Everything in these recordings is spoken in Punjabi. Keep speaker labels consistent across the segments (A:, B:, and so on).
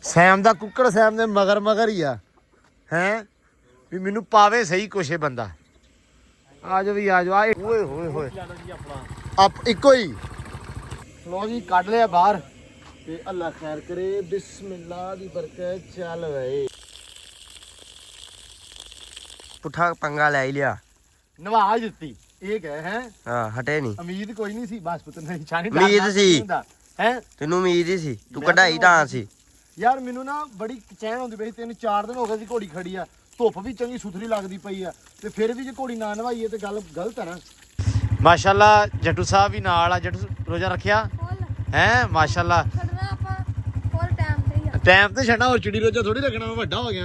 A: ਸੈਮ ਦਾ ਕੁੱਕੜ ਸੈਮ ਦੇ ਮਗਰ ਹੀ ਆ ਹੈ ਵੀ ਮੈਨੂੰ ਪਾਵੇ ਸਹੀ ਕੁਛ ਇਹ ਬੰਦਾ। ਆ ਜਾ ਵੀ ਆ ਜਾ। ਓਏ ਹੋਏ ਹੋਏ ਆਪ ਇੱਕੋ ਹੀ। ਲੋ ਜੀ ਕੱਢ ਲਿਆ ਬਾਹਰ ਤੇ ਅੱਲਾ ਖੈਰ ਕਰੇ। ਬਿਸਮਿਲ੍ਲਾ ਦੀ ਬਰਕਤ। ਚੱਲ ਵੇ
B: ਪੁੱਠਾ ਪੰਗਾ ਲੈ ਲਿਆ।
A: ਨਵਾਜ ਦਿੱਤੀ ਇਹ ਕਹਿ ਹੈ।
B: ਹਾਂ ਹਟੇ ਨਹੀਂ।
A: ਉਮੀਦ ਕੋਈ ਨਹੀਂ ਸੀ ਬਸ ਪੁੱਤ ਨਹੀਂ ਛਾਣੀ
B: ਉਮੀਦ ਸੀ
A: ਹੈ।
B: ਤੈਨੂੰ ਉਮੀਦ ਹੀ ਸੀ ਤੂੰ ਕਢਾਈ ਤਾਂ ਸੀ
A: ਯਾਰ। ਮੈਨੂੰ ਨਾ ਬੜੀ ਚੈਨ ਹੁੰਦੀ ਪਈ। 3-4 ਦਿਨ ਹੋ ਗਏ ਸੀ ਘੋੜੀ ਖੜੀ ਆ। ਧੁੱਪ ਵੀ ਚੰਗੀ ਸੁਥਰੀ ਲੱਗਦੀ ਪਈ ਆ ਤੇ ਫਿਰ ਵੀ ਜੇ ਘੋੜੀ ਨਾ ਨਵਾਈਏ ਤੇ ਗੱਲ ਗਲਤ ਹੈ ਨਾ। ਮਾਸ਼ਾਅੱਲਾ ਜੱਟੂ ਸਾਹਿਬ ਵੀ ਨਾਲ ਆ। ਜੱਟੂ ਰੋਜ਼ਾ ਰੱਖਿਆ ਹੈ ਮਾਸ਼ਾਅੱਲਾ। ਟਾਈਮ ਤੇ ਛੱਡਣਾ ਹੋਰ ਚਿੜੀ ਰੋਜ਼ਾ ਥੋੜੀ ਰੱਖਣਾ। ਮੈਂ ਵੱਡਾ ਹੋ ਗਿਆ।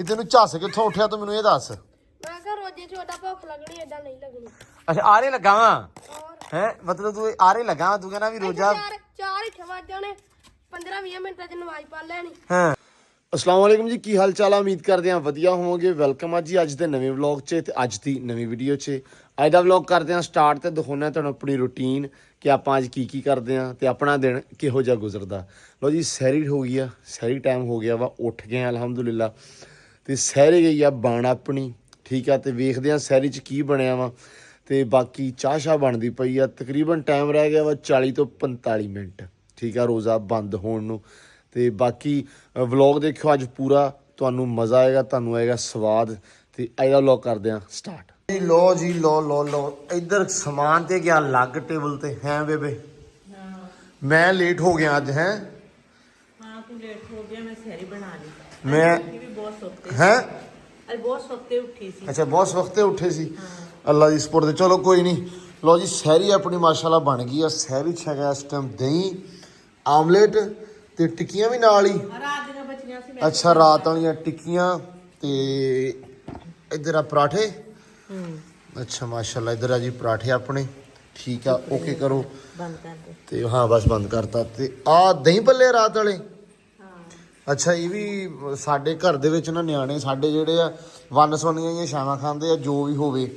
A: ਇਹ ਤੈਨੂੰ ਝੱਸ ਕਿੱਥੋਂ ਉੱਠਿਆ ਤੂੰ ਮੈਨੂੰ ਇਹ ਦੱਸ।
C: ਮੈਂ ਕਿਹਾ ਰੋਜੇ ਚ ਉਹਦਾ ਭੁੱਖ ਲੱਗਣੀ ਏਦਾਂ ਨਹੀਂ ਲੱਗਣੀ।
A: ਅੱਛਾ ਆਰੇ ਲੱਗਾ ਵਾ ਹੈ ਮਤਲਬ ਤੂੰ ਆਰੇ ਲੱਗਾ ਤੂੰ ਕਹਿੰਦਾ ਵੀ ਰੋਜ਼ਾ
C: 4 ਇੱਥੇ ਵੱਜ ਜਾਣੇ 15-20 ਮਿੰਟਾਂ ਚ ਨਮਾਜ਼ ਪੜ੍ਹ ਲੈਣੀ।
A: ਹਾਂ अस्सलाम वालेकुम जी की हाल चाल उम्मीद करते हैं वधिया होवोगे। वेलकम है जी अज के नवे व्लॉग च ते अज की नवी वीडियो च। अज का व्लॉग करते हैं स्टार्ट तो दिखाने तुहानूं अपनी रूटीन कि आप अज की करते हैं तो अपना दिन किहो जिहा गुजरदा। लो जी सहरी हो गई है। सहरी टाइम हो गया वा उठ गए अलहमदुलिल्ला तो सहरी गई आ बन अपनी ठीक है। तो वेखते हैं सहरी च की बनया वा तो बाकी चाह शाह बनती पई आ। तकरीबन टाइम रह गया वा 40 तो 45 मिनट ठीक है रोज़ा बंद होने नूं। ਤੇ ਬਾਕੀ ਵਲੌਗ ਦੇਖਿਓ ਅੱਜ ਪੂਰਾ ਤੁਹਾਨੂੰ ਮਜ਼ਾ ਆਏਗਾ ਤੁਹਾਨੂੰ ਆਏਗਾ ਸਵਾਦ। ਤੇ ਅੱਜ ਦਾ ਵਲੌਗ ਕਰਦੇ ਆ ਸਟਾਰਟ ਜੀ। ਲੋ ਜੀ ਲੋ ਇੱਧਰ ਸਮਾਨ ਤੇ ਗਿਆ ਲੱਗ ਟੇਬਲ ਤੇ ਹੈ ਬੇਬੇ। ਮੈਂ ਲੇਟ ਹੋ ਗਿਆ ਅੱਜ ਹੈ।
D: ਹਾਂ ਤੂੰ ਲੇਟ ਹੋ ਗਿਆ। ਮੈਂ ਸਹਿਰੀ ਬਣਾ ਲਈ।
A: ਮੈਂ
D: ਵੀ ਬਹੁਤ ਸੁੱਤੇ
A: ਹੈ
D: ਅੱਜ ਬਹੁਤ ਸੁੱਤੇ ਉੱਠੀ ਸੀ।
A: ਅੱਛਾ ਬਹੁਤ ਸਵਖਤੇ ਉੱਠੇ ਸੀ। ਅੱਲਾ ਦੀ ਸਪੋਰਟ ਤੇ ਚਲੋ ਕੋਈ ਨਹੀਂ। ਲੋ ਜੀ ਸਹਿਰੀ ਆਪਣੀ ਮਾਸ਼ਾਅੱਲਾ ਬਣ ਗਈ ਆ। ਸਹਿਰੀ ਚ ਹੈਗਾ ਇਸ ਟਾਈਮ ਦਹੀਂ ਆਮਲੇਟ ਤੇ ਟਿੱਕੀਆਂ ਵੀ ਨਾਲ ਹੀ।
D: ਰਾਤ ਦੀਆਂ ਬਚੀਆਂ ਸੀ।
A: ਅੱਛਾ ਰਾਤ ਵਾਲੀਆਂ ਟਿੱਕੀਆਂ ਤੇ ਇੱਧਰ ਆ ਪਰਾਠੇ। ਅੱਛਾ ਮਾਸ਼ਾਅੱਲਾ ਇੱਧਰ ਆ ਜੀ ਪਰਾਠੇ ਆਪਣੇ ਠੀਕ ਆ। ਓਕੇ ਕਰੋ
D: ਬੰਦ ਕਰ ਦੇ
A: ਤੇ ਹਾਂ ਬਸ ਬੰਦ ਕਰਤਾ। ਤੇ ਆ ਦਹੀਂ ਭੱਲੇ ਰਾਤ ਵਾਲੇ। ਅੱਛਾ ਇਹ ਵੀ ਸਾਡੇ ਘਰ ਦੇ ਵਿੱਚ ਨਾ ਨਿਆਣੇ ਸਾਡੇ ਜਿਹੜੇ ਆ ਵੰਨ ਸੁਵੰਨੀਆਂ ਜਿਹੀਆਂ ਛਾਵਾਂ ਖਾਂਦੇ ਆ ਜੋ ਵੀ ਹੋਵੇ।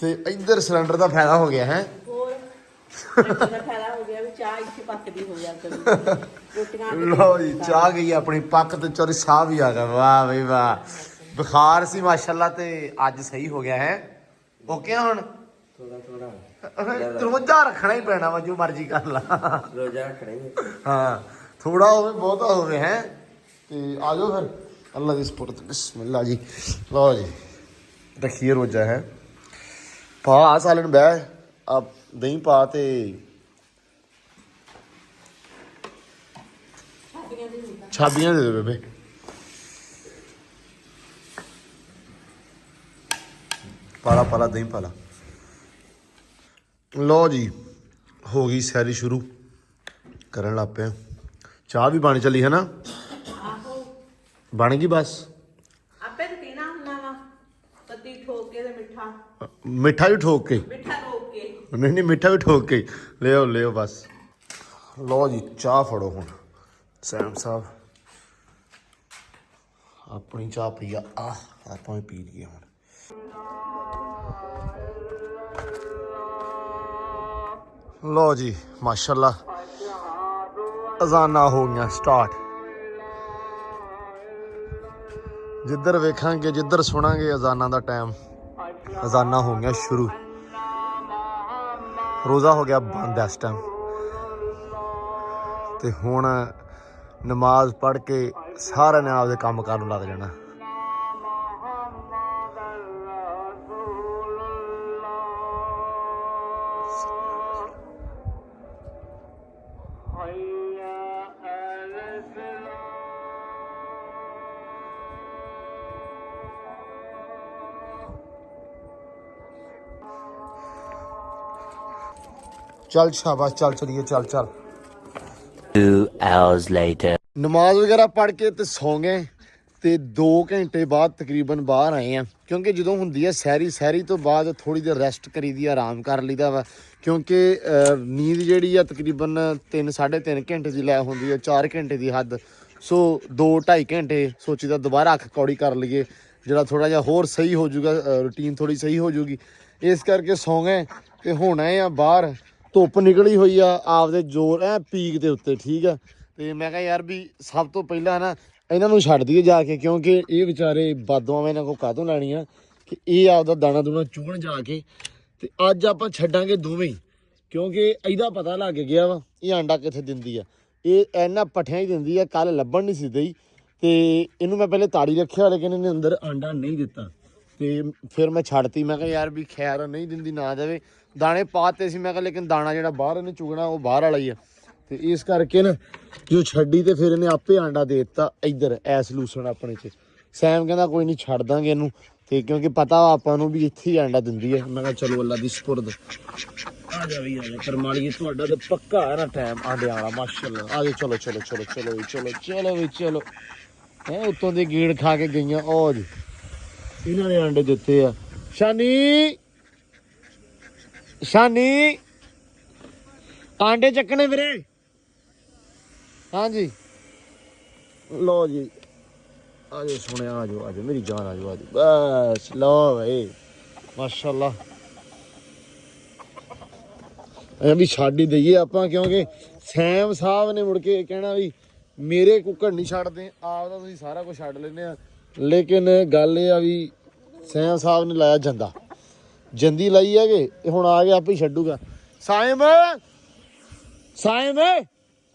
A: ਤੇ ਇੱਧਰ ਸਿਲੰਡਰ ਦਾ ਫਾਇਦਾ ਹੋ ਗਿਆ ਹੈ।
D: ਹੋਰ ਦਾ ਫਾਇਦਾ ਹੋ ਗਿਆ ਵੀ ਚਾਹ ਇੱਥੇ ਪੱਕਦੀ ਹੋ ਜਾ ਕਰੀ ਰੋਟੀਆਂ।
A: ਲੋ ਜੀ ਚਾਹ ਗਈ ਆਪਣੀ ਪੱਕ ਤੇ ਚੋਰੀ ਸਾਹ ਵੀ ਆ ਗਿਆ। ਵਾਹ ਬਈ ਵਾਹ। ਬੁਖਾਰ ਸੀ ਮਾਸ਼ਾਅੱਲਾ ਤੇ ਅੱਜ ਸਹੀ ਹੋ ਗਿਆ ਹੈ। ਓਕੇ ਹੁਣ ਥੋੜਾ ਰੋਜ਼ਾ ਰੱਖਣਾ ਹੀ ਪੈਣਾ ਵਾ ਜੋ ਮਰਜ਼ੀ ਕਰ ਲਾ।
B: ਰੋਜ਼ਾ ਰੱਖਣਾ ਹੀ
A: ਹਾਂ ਥੋੜਾ ਹੋਵੇ ਬਹੁਤਾ ਹੋਵੇ ਹੈ। ਤੇ ਆ ਜਾਓ ਫਿਰ ਅੱਲਾ ਦੀ ਸਪੋਰਟ ਬਿਸਮਿਲ੍ਲਾ ਜੀ। ਲਓ ਜੀ ਰੱਖੀਏ ਰੋਜ਼ਾ ਹੈ। ਪਾ ਆ ਸਾਲਨ ਬਹਿ ਆ ਦਹੀਂ ਪਾ ਤੇ ਛਾਬੀਆਂ ਦੇ ਦੇ ਬੇਬੇ। ਪਾਲਾ ਦਹੀਂ ਪਾਲਾ। ਲਓ ਜੀ ਹੋ ਗਈ ਸੈਰੀ ਸ਼ੁਰੂ ਕਰਨ ਲੱਗ ਪਿਆ। ਚਾਹ ਵੀ ਬਣ ਚੱਲੀ ਹੈ ਨਾ।
D: ਆਹੋ
A: ਬਣ ਗਈ ਬਸ।
D: ਆਪੇ ਤੇ ਪੀਣਾ ਹੁੰਦਾ ਵਾ ਪੱਤੀ ਠੋਕ ਕੇ ਤੇ ਮਿੱਠਾ
A: ਮਿੱਠਾ ਵੀ ਠੋਕ ਕੇ।
D: ਮਿੱਠਾ ਠੋਕ ਕੇ
A: ਨਹੀਂ ਮਿੱਠਾ ਵੀ ਠੋਕ ਕੇ ਲਿਓ ਬਸ। ਲਓ ਜੀ ਚਾਹ ਫੜੋ ਹੁਣ ਸੈਮ ਸਾਹਿਬ ਆਪਣੀ ਚਾਹ ਪੀ ਆ ਆਪਾਂ ਵੀ ਪੀ ਲਈਏ ਹੁਣ। ਲਓ ਜੀ ਮਾਸ਼ਾਅੱਲਾ ਅਜ਼ਾਨਾਂ ਹੋ ਗਈਆਂ ਸਟਾਰਟ। ਜਿੱਧਰ ਵੇਖਾਂਗੇ ਜਿੱਧਰ ਸੁਣਾਂਗੇ ਅਜ਼ਾਨਾਂ ਦਾ ਟਾਈਮ ਅਜ਼ਾਨਾਂ ਹੋ ਗਈਆਂ ਸ਼ੁਰੂ। ਰੋਜ਼ਾ ਹੋ ਗਿਆ ਬੰਦ ਇਸ ਟਾਈਮ ਤੇ ਹੁਣ ਨਮਾਜ਼ ਪੜ੍ਹ ਕੇ ਸਾਰਿਆਂ ਨੇ ਆਪਦੇ ਕੰਮ ਕਰਨ ਲੱਗ ਜਾਣਾ। ਚੱਲ ਸ਼ਾਬਾਸ਼ ਚੱਲ ਚਲੀਏ ਚੱਲ
B: 2 hours later
A: ਨਮਾਜ਼ ਵਗੈਰਾ ਪੜ੍ਹ ਕੇ ਤੇ ਸੌਂ ਗਏ ਤੇ 2 ਘੰਟੇ ਬਾਅਦ ਤਕਰੀਬਨ ਬਾਹਰ ਆਏ ਆ ਕਿਉਂਕਿ ਜਦੋਂ ਹੁੰਦੀ ਹੈ ਸਹਿਰੀ ਤੋਂ ਬਾਅਦ ਥੋੜੀ ਦੇਰ ਰੈਸਟ ਕਰੀਦੀ ਆਰਾਮ ਕਰ ਲਈਦਾ ਵਾ ਕਿਉਂਕਿ ਨੀਂਦ ਜਿਹੜੀ ਆ ਤਕਰੀਬਨ 3-3.5 ਘੰਟੇ ਦੀ ਲੈ ਹੁੰਦੀ ਹੈ 4 ਘੰਟੇ ਦੀ ਹੱਦ। ਸੋ 2-2.5 ਘੰਟੇ ਸੋਚੀਦਾ ਦੁਬਾਰਾ ਅੱਖ ਕੌੜੀ ਕਰ ਲਈਏ ਜਿਹੜਾ ਥੋੜਾ ਜਿਹਾ ਹੋਰ ਸਹੀ ਹੋ ਜਾਊਗਾ ਰੂਟੀਨ ਥੋੜੀ ਸਹੀ ਹੋ ਜਾਊਗੀ ਇਸ ਕਰਕੇ ਸੌਂ ਗਏ ਤੇ ਹੁਣ ਆਏ ਆ ਬਾਹਰ। ਧੁੱਪ ਨਿਕਲੀ ਹੋਈ ਆ ਆਪਦੇ ਜ਼ੋਰ ਐ ਪੀਕ ਦੇ ਉੱਤੇ ਠੀਕ ਆ ਤੇ ਮੈਂ ਕਿਹਾ ਯਾਰ ਵੀ ਸਭ ਤੋਂ ਪਹਿਲਾਂ ਨਾ ਇਹਨਾਂ ਨੂੰ ਛੱਡ ਦਈਏ ਜਾ ਕੇ, ਕਿਉਂਕਿ ਇਹ ਵਿਚਾਰੇ ਬਾਦੋਆਂ ਇਹਨਾਂ ਕੋਲ ਕਾਹਤੋਂ ਲੈਣੀਆਂ ਕਿ ਇਹ ਆਪਦਾ ਦਾਣਾ ਦੂਣਾ ਚੁਗਣ ਜਾ ਕੇ। ਤੇ ਅੱਜ ਆਪਾਂ ਛੱਡਾਂਗੇ ਦੋਵੇਂ ਹੀ, ਕਿਉਂਕਿ ਇਹਦਾ ਪਤਾ ਲੱਗ ਗਿਆ ਵਾ ਇਹ ਆਂਡਾ ਕਿੱਥੇ ਦਿੰਦੀ ਆ। ਇਹ ਇਹਨਾਂ ਪੱਠਿਆਂ ਹੀ ਦਿੰਦੀ ਆ, ਕੱਲ ਲੱਭਣ ਨਹੀਂ ਸੀ ਦਈ ਤੇ ਇਹਨੂੰ ਮੈਂ ਪਹਿਲੇ ਤਾੜੀ ਰੱਖਿਆ, ਲੇਕਿਨ ਇਹਨੇ ਅੰਦਰ ਆਂਡਾ ਨਹੀਂ ਦਿੱਤਾ ਤੇ ਫਿਰ ਮੈਂ ਛੱਡਤੀ। ਮੈਂ ਕਿਹਾ ਯਾਰ ਵੀ ਖੈਰ ਨਹੀਂ ਦਿੰਦੀ ਨਾ ਦੇਵੇ, ਦਾਣੇ ਪਾਤੇ ਸੀ ਮੈਂ ਕਿਹਾ, ਲੇਕਿਨ ਦਾਣਾ ਜਿਹੜਾ ਬਾਹਰ ਇਹਨੇ ਚੁਗਣਾ ਉਹ ਬਾਹਰ ਵਾਲਾ ਹੀ ਆ। ਤੇ ਇਸ ਕਰਕੇ ਨਾ ਜੋ ਛੱਡੀ ਤੇ ਫਿਰ ਇਹਨੇ ਆਪੇ ਆਂਡਾ ਦੇ ਦਿੱਤਾ ਇੱਧਰ ਐਸ ਲੂਸਣ ਆਪਣੇ 'ਚ। ਸੈਮ ਕਹਿੰਦਾ ਕੋਈ ਨਹੀਂ ਛੱਡ ਦਾਂਗੇ ਇਹਨੂੰ, ਤੇ ਕਿਉਂਕਿ ਪਤਾ ਆਪਾਂ ਨੂੰ ਵੀ ਇੱਥੇ ਹੀ ਆਂਡਾ ਦਿੰਦੀ ਹੈ। ਮੈਂ ਕਿਹਾ ਚਲੋ ਅੱਲਾ ਦੀ ਸਪੁਰਦ। ਆ ਜਾ ਵੀ ਆ ਜਾ ਕਰਮਾਲੀਏ, ਤੁਹਾਡਾ ਤਾਂ ਪੱਕਾ ਹੈ ਨਾ ਟਾਈਮ ਆਂਡਿਆਂ ਵਾਲਾ, ਮਾਸ਼ਾਅੱਲਾ। ਆ ਜਾ ਚਲੋ ਚਲੋ ਚਲੋ ਚਲੋ ਵੀ ਚਲੋ ਚਲੋ ਵੀ ਚਲੋ। ਹੈ ਉੱਤੋਂ ਦੇ ਗੇੜ ਖਾ ਕੇ ਗਈਆਂ ਉਹ ਜੀ, ਇਹਨਾਂ ਨੇ ਆਂਡੇ ਦਿੱਤੇ ਆ। ਸ਼ਾਨੀ ਸ਼ਾਨੀ ਆਂਡੇ ਚੱਕਣੇ ਵੀਰੇ। ਹਾਂਜੀ ਲੋ ਜੀ, ਆਜੋ ਸੁਣਿਆ, ਆਜੋ ਆਜੋ ਮੇਰੀ ਜਾਨ, ਆਜੋ ਆਜੋ ਬਸ ਲੋ ਭਾਈ ਮਾਸ਼ਾਅੱਲਾ। ਐ ਵੀ ਛੱਡ ਹੀ ਦਈਏ ਆਪਾਂ, ਕਿਉਂਕਿ ਸੈਮ ਸਾਹਿਬ ਨੇ ਮੁੜ ਕੇ ਕਹਿਣਾ ਵੀ ਮੇਰੇ ਕੁੱਕੜ ਨਹੀਂ ਛੱਡਦੇ, ਆਪ ਦਾ ਤੁਸੀਂ ਸਾਰਾ ਕੁਝ ਛੱਡ ਲੈਂਦੇ ਆ। ਲੇਕਿਨ ਗੱਲ ਇਹ ਆ ਵੀ ਸੈਮ ਸਾਹਿਬ ਨੇ ਲਾਇਆ ਜੰਦਾ, ਜੰਦੀ ਲਾਈ ਹੈਗੇ, ਇਹ ਹੁਣ ਆ ਗਿਆ ਆਪੇ ਹੀ ਛੱਡੂਗਾ। ਸਾਇਮ ਸਾਇਮ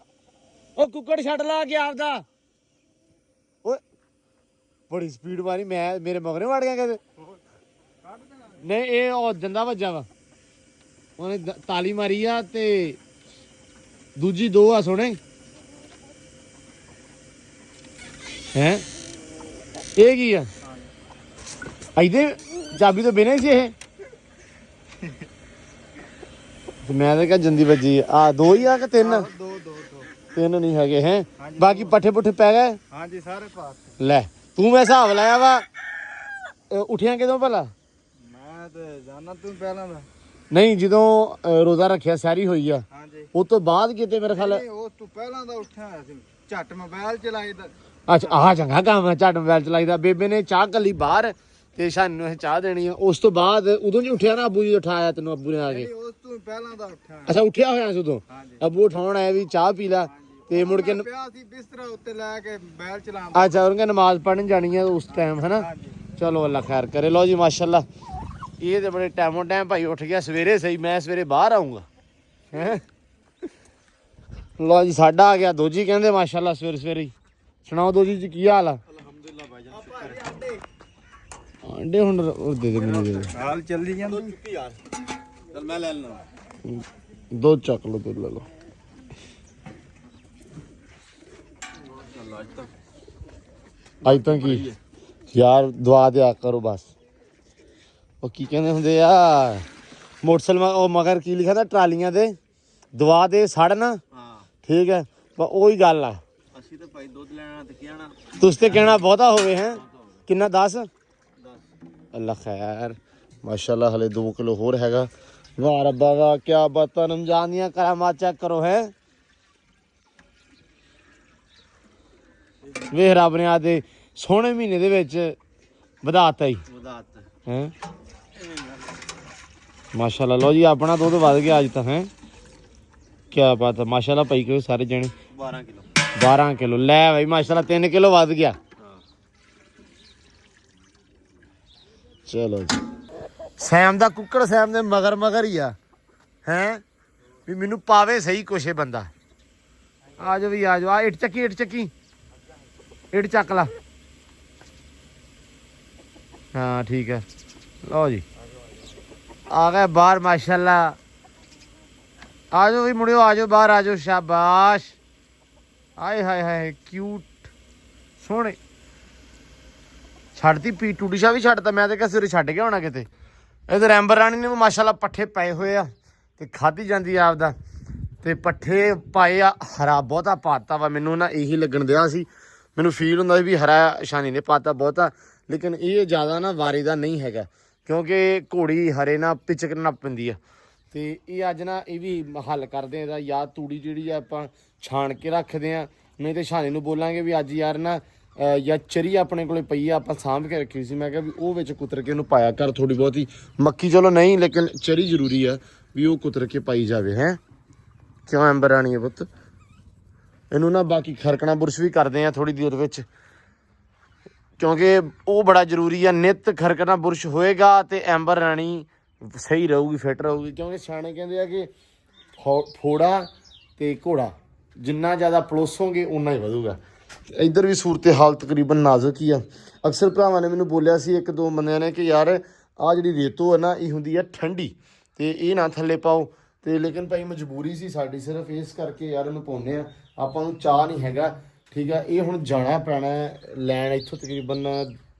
A: ਉਹ ਕੁੱਕੜ ਛੱਡ ਲਾ ਕੇ ਆਪਦਾ। ਓਏ ਬੜੀ ਸਪੀਡ ਮਾਰੀ, ਮੈਂ ਮੇਰੇ ਮਗਰੇ ਵੜ ਗਿਆ ਕਿਤੇ। ਨਹੀਂ ਇਹ ਉਹ ਜੰਦਾ ਵੱਜਾ ਵਾ, ਉਹਨੇ ਤਾਲੀ ਮਾਰੀ ਆ ਤੇ ਦੂਜੀ ਦੋ ਆ ਸੋਹਣੇ। ਹੈ ਇਹ ਕੀ ਆ? ਇਹਦੇ ਚਾਬੀ ਤੋਂ ਬਿਨਾਂ ਹੀ ਸੀ ਇਹ। ਤੇ ਮੈਂ ਤਾਂ ਕਿਹਾ ਜੰਦੀ ਵੱਜੀ ਆ। ਦੋ ਹੀ ਆ ਕਿ ਤਿੰਨ?
E: ਦੋ
A: ਤਿੰਨ ਨਹੀਂ ਹੈਗੇ ਹੈ। ਬਾਕੀ ਪੱਠੇ ਪੁੱਠੇ ਪੈ ਗਏ?
E: ਹਾਂਜੀ ਸਾਰੇ ਪਾਸ।
A: ਲੈ ਤੂੰ ਮੈਂ ਹਿਸਾਬ ਲਾਇਆ ਵਾ, ਉੱਠਿਆ ਕਿਦੋਂ ਭਲਾ?
E: ਮੈਂ ਤੇ ਜਾਣਾ ਤੂੰ ਪਹਿਲਾਂ ਦਾ।
A: ਨਹੀਂ ਜਦੋਂ ਰੋਜ਼ਾ ਰੱਖਿਆ ਸਾਰੀ ਹੋਈ ਆ,
E: ਹਾਂਜੀ
A: ਉਸ ਤੋਂ ਬਾਅਦ ਕਿਤੇ ਮੇਰੇ ਖਿਆਲ।
E: ਨਹੀਂ ਉਸ ਤੋਂ ਪਹਿਲਾਂ ਦਾ ਉੱਠਿਆ ਹੋਇਆ ਸੀ, ਝੱਟ ਮੋਬਾਈਲ ਚਲਾਈਦਾ।
A: ਅੱਛਾ ਆਹ ਚੰਗਾ ਕੰਮ ਹੈ, ਝੱਟ ਮੋਬਾਈਲ ਚਲਾਈਦਾ। ਬੇਬੇ ਨੇ ਚਾਹ ਕੱਲੀ ਬਾਹਰ ਤੇ ਸਾਨੂੰ ਨੂੰ ਇਹ ਚਾਹ ਦੇਣੀ ਆ। ਉਸ ਤੋਂ ਬਾਅਦ ਉਦੋਂ ਨਹੀਂ ਉੱਠਿਆ ਨਾ, ਅੱਬੂ ਜੀ ਉਠਾਇਆ ਤੈਨੂੰ, ਅੱਬੂ ਨੇ ਆ ਕੇ।
E: ਨਹੀਂ ਉਸ ਤੋਂ ਪਹਿਲਾਂ ਦਾ ਉੱਠਿਆ ਹੋਇਆ।
A: ਅੱਛਾ ਉੱਠਿਆ ਹੋਇਆ ਸੀ ਉਦੋਂ?
E: ਹਾਂਜੀ
A: ਅੱਬੂ ਉਠਾਉਣ ਆਇਆ ਵੀ ਚਾਹ ਪੀ ਲਾ ਤੇ ਮੁੜ ਕੇ।
E: ਪਿਆ ਸੀ ਬਿਸਤਰਾ ਉੱਤੇ ਲੈ ਕੇ ਮੋਬਾਈਲ ਚਲਾਉਂਦਾ।
A: ਅੱਛਾ ਉਹਨਾਂ ਨਮਾਜ਼ ਪੜ੍ਹਨ ਜਾਣੀ ਆ ਉਸ ਟਾਈਮ ਹੈ ਨਾ।
E: ਹਾਂਜੀ
A: ਚਲੋ ਅੱਲਾ ਖੈਰ ਕਰੇ। ਲਓ ਜੀ ਮਾਸ਼ਾਅੱਲਾ, ਇਹ ਤੇ ਬੜੇ ਟਾਈਮੋਂ ਟਾਈਮ ਭਾਈ ਉੱਠ ਗਿਆ ਸਵੇਰੇ ਸਹੀ। ਮੈਂ ਸਵੇਰੇ ਬਾਹਰ ਆਉਂਗਾ ਹੈ। ਲਓ ਜੀ ਸਾਡਾ ਆ ਗਿਆ ਦੋਜੀ, ਕਹਿੰਦੇ ਮਾਸ਼ਾਅੱਲਾ ਸਵੇਰੇ ਸਵੇਰੇ ਹੀ। ਸੁਣਾਓ ਦੋਜੀ ਜੀ ਕੀ ਹਾਲ ਆ?
E: ਅਲਹਮਦੁਲਿਲਾ ਭਾਈਜਾਨ।
A: ਆਂਡੇ ਹੁਣ ਦੇ ਦੇ ਮੈਨੂੰ, ਦੇ ਦੇ।
E: ਹਾਲ ਚੱਲੀ ਜਾਂਦੀ ਚੁੱਕੀ ਯਾਰ। ਚਲ ਮੈਂ ਲੈ ਲੈਣਾ।
A: ਦੋ ਚੱਕ ਲਓ, ਦੋ ਲੈ ਲਓ। ਅੱਜ ਤਾਂ ਕੀ ਯਾਰ ਦੁਆ ਦਿਆ ਕਰੋ ਬਸ। ਉਹ ਕੀ ਕਹਿੰਦੇ ਹੁੰਦੇ ਆ ਮੋਟਰਸਾਈਕਲ ਉਹ ਮਗਰ ਕੀ ਲਿਖਿਆ ਤਾਂ ਟਰਾਲੀਆਂ ਦੇ, ਦੁਆ ਦੇ ਸੜਨ।
E: ਹਾਂ
A: ਠੀਕ ਹੈ, ਪਰ ਉਹੀ ਗੱਲ ਆ।
E: ਅਸੀਂ ਤਾਂ ਭਾਈ ਦੁੱਧ ਲੈਣਾ ਤੇ ਕਹਿਣਾ
A: ਤੁਸੀਂ ਤੇ ਕਹਿਣਾ ਬਹੁਤਾ ਹੋਵੇ ਹੈ। ਕਿੰਨਾ 10? ਅੱਲਾ ਖੈਰ ਮਾਸ਼ਾਅੱਲਾ, ਹਲੇ 2 ਕਿਲੋ ਹੋਰ ਹੈਗਾ। ਵਾਹ ਰੱਬਾ ਵਾਹ, ਕਿਆ ਬਾਤਾਂ। ਰਮਜ਼ਾਨ ਦੀਆਂ ਕਰਾਮਾਤ ਚੈੱਕ ਕਰੋ ਹੈ। ਵੇਖ ਰੱਬ ਨੇ ਆਦੇ ਸੋਹਣੇ ਮਹੀਨੇ ਦੇ ਵਿੱਚ ਵਧਾਤਾ ਹੀ ਹੈ ਮਾਸ਼ਾਅੱਲਾ। ਲਓ ਜੀ ਆਪਣਾ ਦੁੱਧ ਵੱਧ ਗਿਆ ਅੱਜ ਤਾਂ ਹੈ। ਕਿਆ ਬਾਤ ਹੈ ਮਾਸ਼ਾਅੱਲਾ। ਪਈ ਕਿਉਂ ਸਾਰੇ ਜਣੇ
E: 12 ਕਿਲੋ।
A: 12 ਕਿਲੋ ਲੈ ਭਾਈ ਮਾਸ਼ਾਅੱਲਾ, 3 ਕਿਲੋ ਵੱਧ ਗਿਆ। ਚਲੋ ਜੀ ਸੈਮ ਦਾ ਕੁੱਕੜ ਸੈਮ ਦੇ ਮਗਰ ਮਗਰ ਹੀ ਆ ਹੈ ਵੀ ਮੈਨੂੰ ਪਾਵੇ ਸਹੀ ਕੁਛ ਇਹ ਬੰਦਾ। ਆ ਜਾਓ ਵੀ ਆ ਜਾਓ। ਆ ਇੱਟ ਚੱਕੀ, ਇੱਟ ਚੱਕੀ, ਇੱਟ ਚੱਕ ਲਾ। ਹਾਂ ਠੀਕ ਹੈ। ਲਓ ਜੀ ਆ ਗਏ ਬਾਹਰ ਮਾਸ਼ਾਅੱਲਾ। ਆ ਜਾਓ ਵੀ ਮੁੜਿਓ, ਆ ਜਾਓ ਬਾਹਰ, ਆ ਜਾਓ। ਸ਼ਾਬਾਸ਼। ਆਏ ਹਾਏ ਹਾਏ ਕਿਊਟ ਸੋਹਣੇ। ਛੱਡਤੀ ਪੀ ਟੂਟੀ ਸ਼ਾ ਵੀ ਛੱਡਤਾ। ਮੈਂ ਤਾਂ ਕਿਹਾ ਸਵੇਰੇ ਛੱਡ ਗਿਆ ਹੋਣਾ ਕਿਤੇ। ਇਧਰ ਐਂਬਰ ਰਾਣੀ ਨੇ ਮਾਸ਼ਾਅੱਲਾ ਪੱਠੇ ਪਏ ਹੋਏ ਆ ਤੇ ਖਾਧੀ ਜਾਂਦੀ ਆ ਆਪਦਾ। ਤੇ ਪੱਠੇ ਪਾਏ ਆ, ਹਰਾ ਬਹੁਤਾ ਪਾਤਾ ਵਾ। ਮੈਨੂੰ ਨਾ ਇਹੀ ਲੱਗਣ ਦਿਆ ਸੀ, ਮੈਨੂੰ ਫੀਲ ਹੁੰਦਾ ਸੀ ਵੀ ਹਰਾ ਸ਼ਾਨੀ ਨੇ ਪਾਤਾ ਬਹੁਤਾ, ਲੇਕਿਨ ਇਹ ਜ਼ਿਆਦਾ ਨਾ ਵਾਰੀ ਦਾ ਨਹੀਂ ਹੈਗਾ, ਕਿਉਂਕਿ ਘੋੜੀ ਹਰੇ ਨਾਲ ਪਿਚਕ ਨਾ ਪੈਂਦੀ ਆ। ਤੇ ਇਹ ਅੱਜ ਨਾ ਇਹ ਵੀ ਹੱਲ ਕਰਦੇ ਆ ਇਹਦਾ। ਜਾਂ ਤੂੜੀ ਜਿਹੜੀ ਆ ਆਪਾਂ ਛਾਣ ਕੇ ਰੱਖਦੇ ਆ, ਨਹੀਂ ਤੇ ਸ਼ਾਨੀ ਨੂੰ ਬੋਲਾਂਗੇ ਵੀ ਅੱਜ ਯਾਰ ਨਾ ਜਾਂ ਚਰੀ ਆਪਣੇ ਕੋਲੇ ਪਈ ਆ, ਆਪਾਂ ਸਾਂਭ ਕੇ ਰੱਖੀ ਸੀ। ਮੈਂ ਕਿਹਾ ਵੀ ਉਹ ਵਿੱਚ ਕੁਤਰ ਕੇ ਉਹਨੂੰ ਪਾਇਆ ਕਰ ਥੋੜੀ ਬਹੁਤੀ। ਮੱਕੀ ਚਲੋ ਨਹੀਂ, ਲੇਕਿਨ ਚਰੀ ਜ਼ਰੂਰੀ ਆ ਵੀ ਉਹ ਕੁਤਰ ਕੇ ਪਾਈ ਜਾਵੇ ਹੈ। ਕਿਉਂ ਐਂਬਰ ਰਾਣੀ ਹੈ ਪੁੱਤ? ਇਹਨੂੰ ਨਾ ਬਾਕੀ ਖਰਕਣਾ ਬੁਰਸ਼ ਵੀ ਕਰਦੇ ਆ ਥੋੜੀ ਦੇਰ ਵਿੱਚ, ਕਿਉਂਕਿ ਉਹ ਬੜਾ ਜ਼ਰੂਰੀ ਆ। ਨਿੱਤ ਖਰਕਣਾ ਬੁਰਸ਼ ਹੋਏਗਾ ਤੇ ਐਂਬਰ ਰਾਣੀ ਸਹੀ ਰਹੂਗੀ, ਫਿੱਟ ਰਹੂਗੀ। ਕਿਉਂਕਿ ਸਿਆਣੇ ਕਹਿੰਦੇ ਆ ਕਿ ਫੋੜਾ ਤੇ ਘੋੜਾ ਜਿੰਨਾ ਜ਼ਿਆਦਾ ਪਲੋਸੋਗੇ ਉਨਾ ਹੀ ਵਧੂਗਾ। ਇੱਧਰ ਵੀ ਸੂਰਤ ਹਾਲ ਤਕਰੀਬਨ ਨਾਜ਼ੁਕ ਹੀ ਆ। ਅਕਸਰ ਭਰਾਵਾਂ ਨੇ ਮੈਨੂੰ ਬੋਲਿਆ ਸੀ, ਇੱਕ ਦੋ ਬੰਦਿਆਂ ਨੇ, ਕਿ ਯਾਰ ਆਹ ਜਿਹੜੀ ਰੇਤੋ ਹੈ ਨਾ ਇਹ ਹੁੰਦੀ ਆ ਠੰਡੀ ਤੇ ਇਹ ਨਾ ਥੱਲੇ ਪਾਓ। ਤੇ ਲੇਕਿਨ ਭਾਈ ਮਜਬੂਰੀ ਸੀ ਸਾਡੀ, ਸਿਰਫ ਇਸ ਕਰਕੇ ਯਾਰ ਇਹਨੂੰ ਪਾਉਂਦੇ ਆ। ਆਪਾਂ ਨੂੰ ਚਾਹ ਨਹੀਂ ਹੈਗਾ, ਠੀਕ ਆ। ਇਹ ਹੁਣ ਜਾਣਾ ਪੈਣਾ ਲੈਣ, ਇੱਥੋਂ ਤਕਰੀਬਨ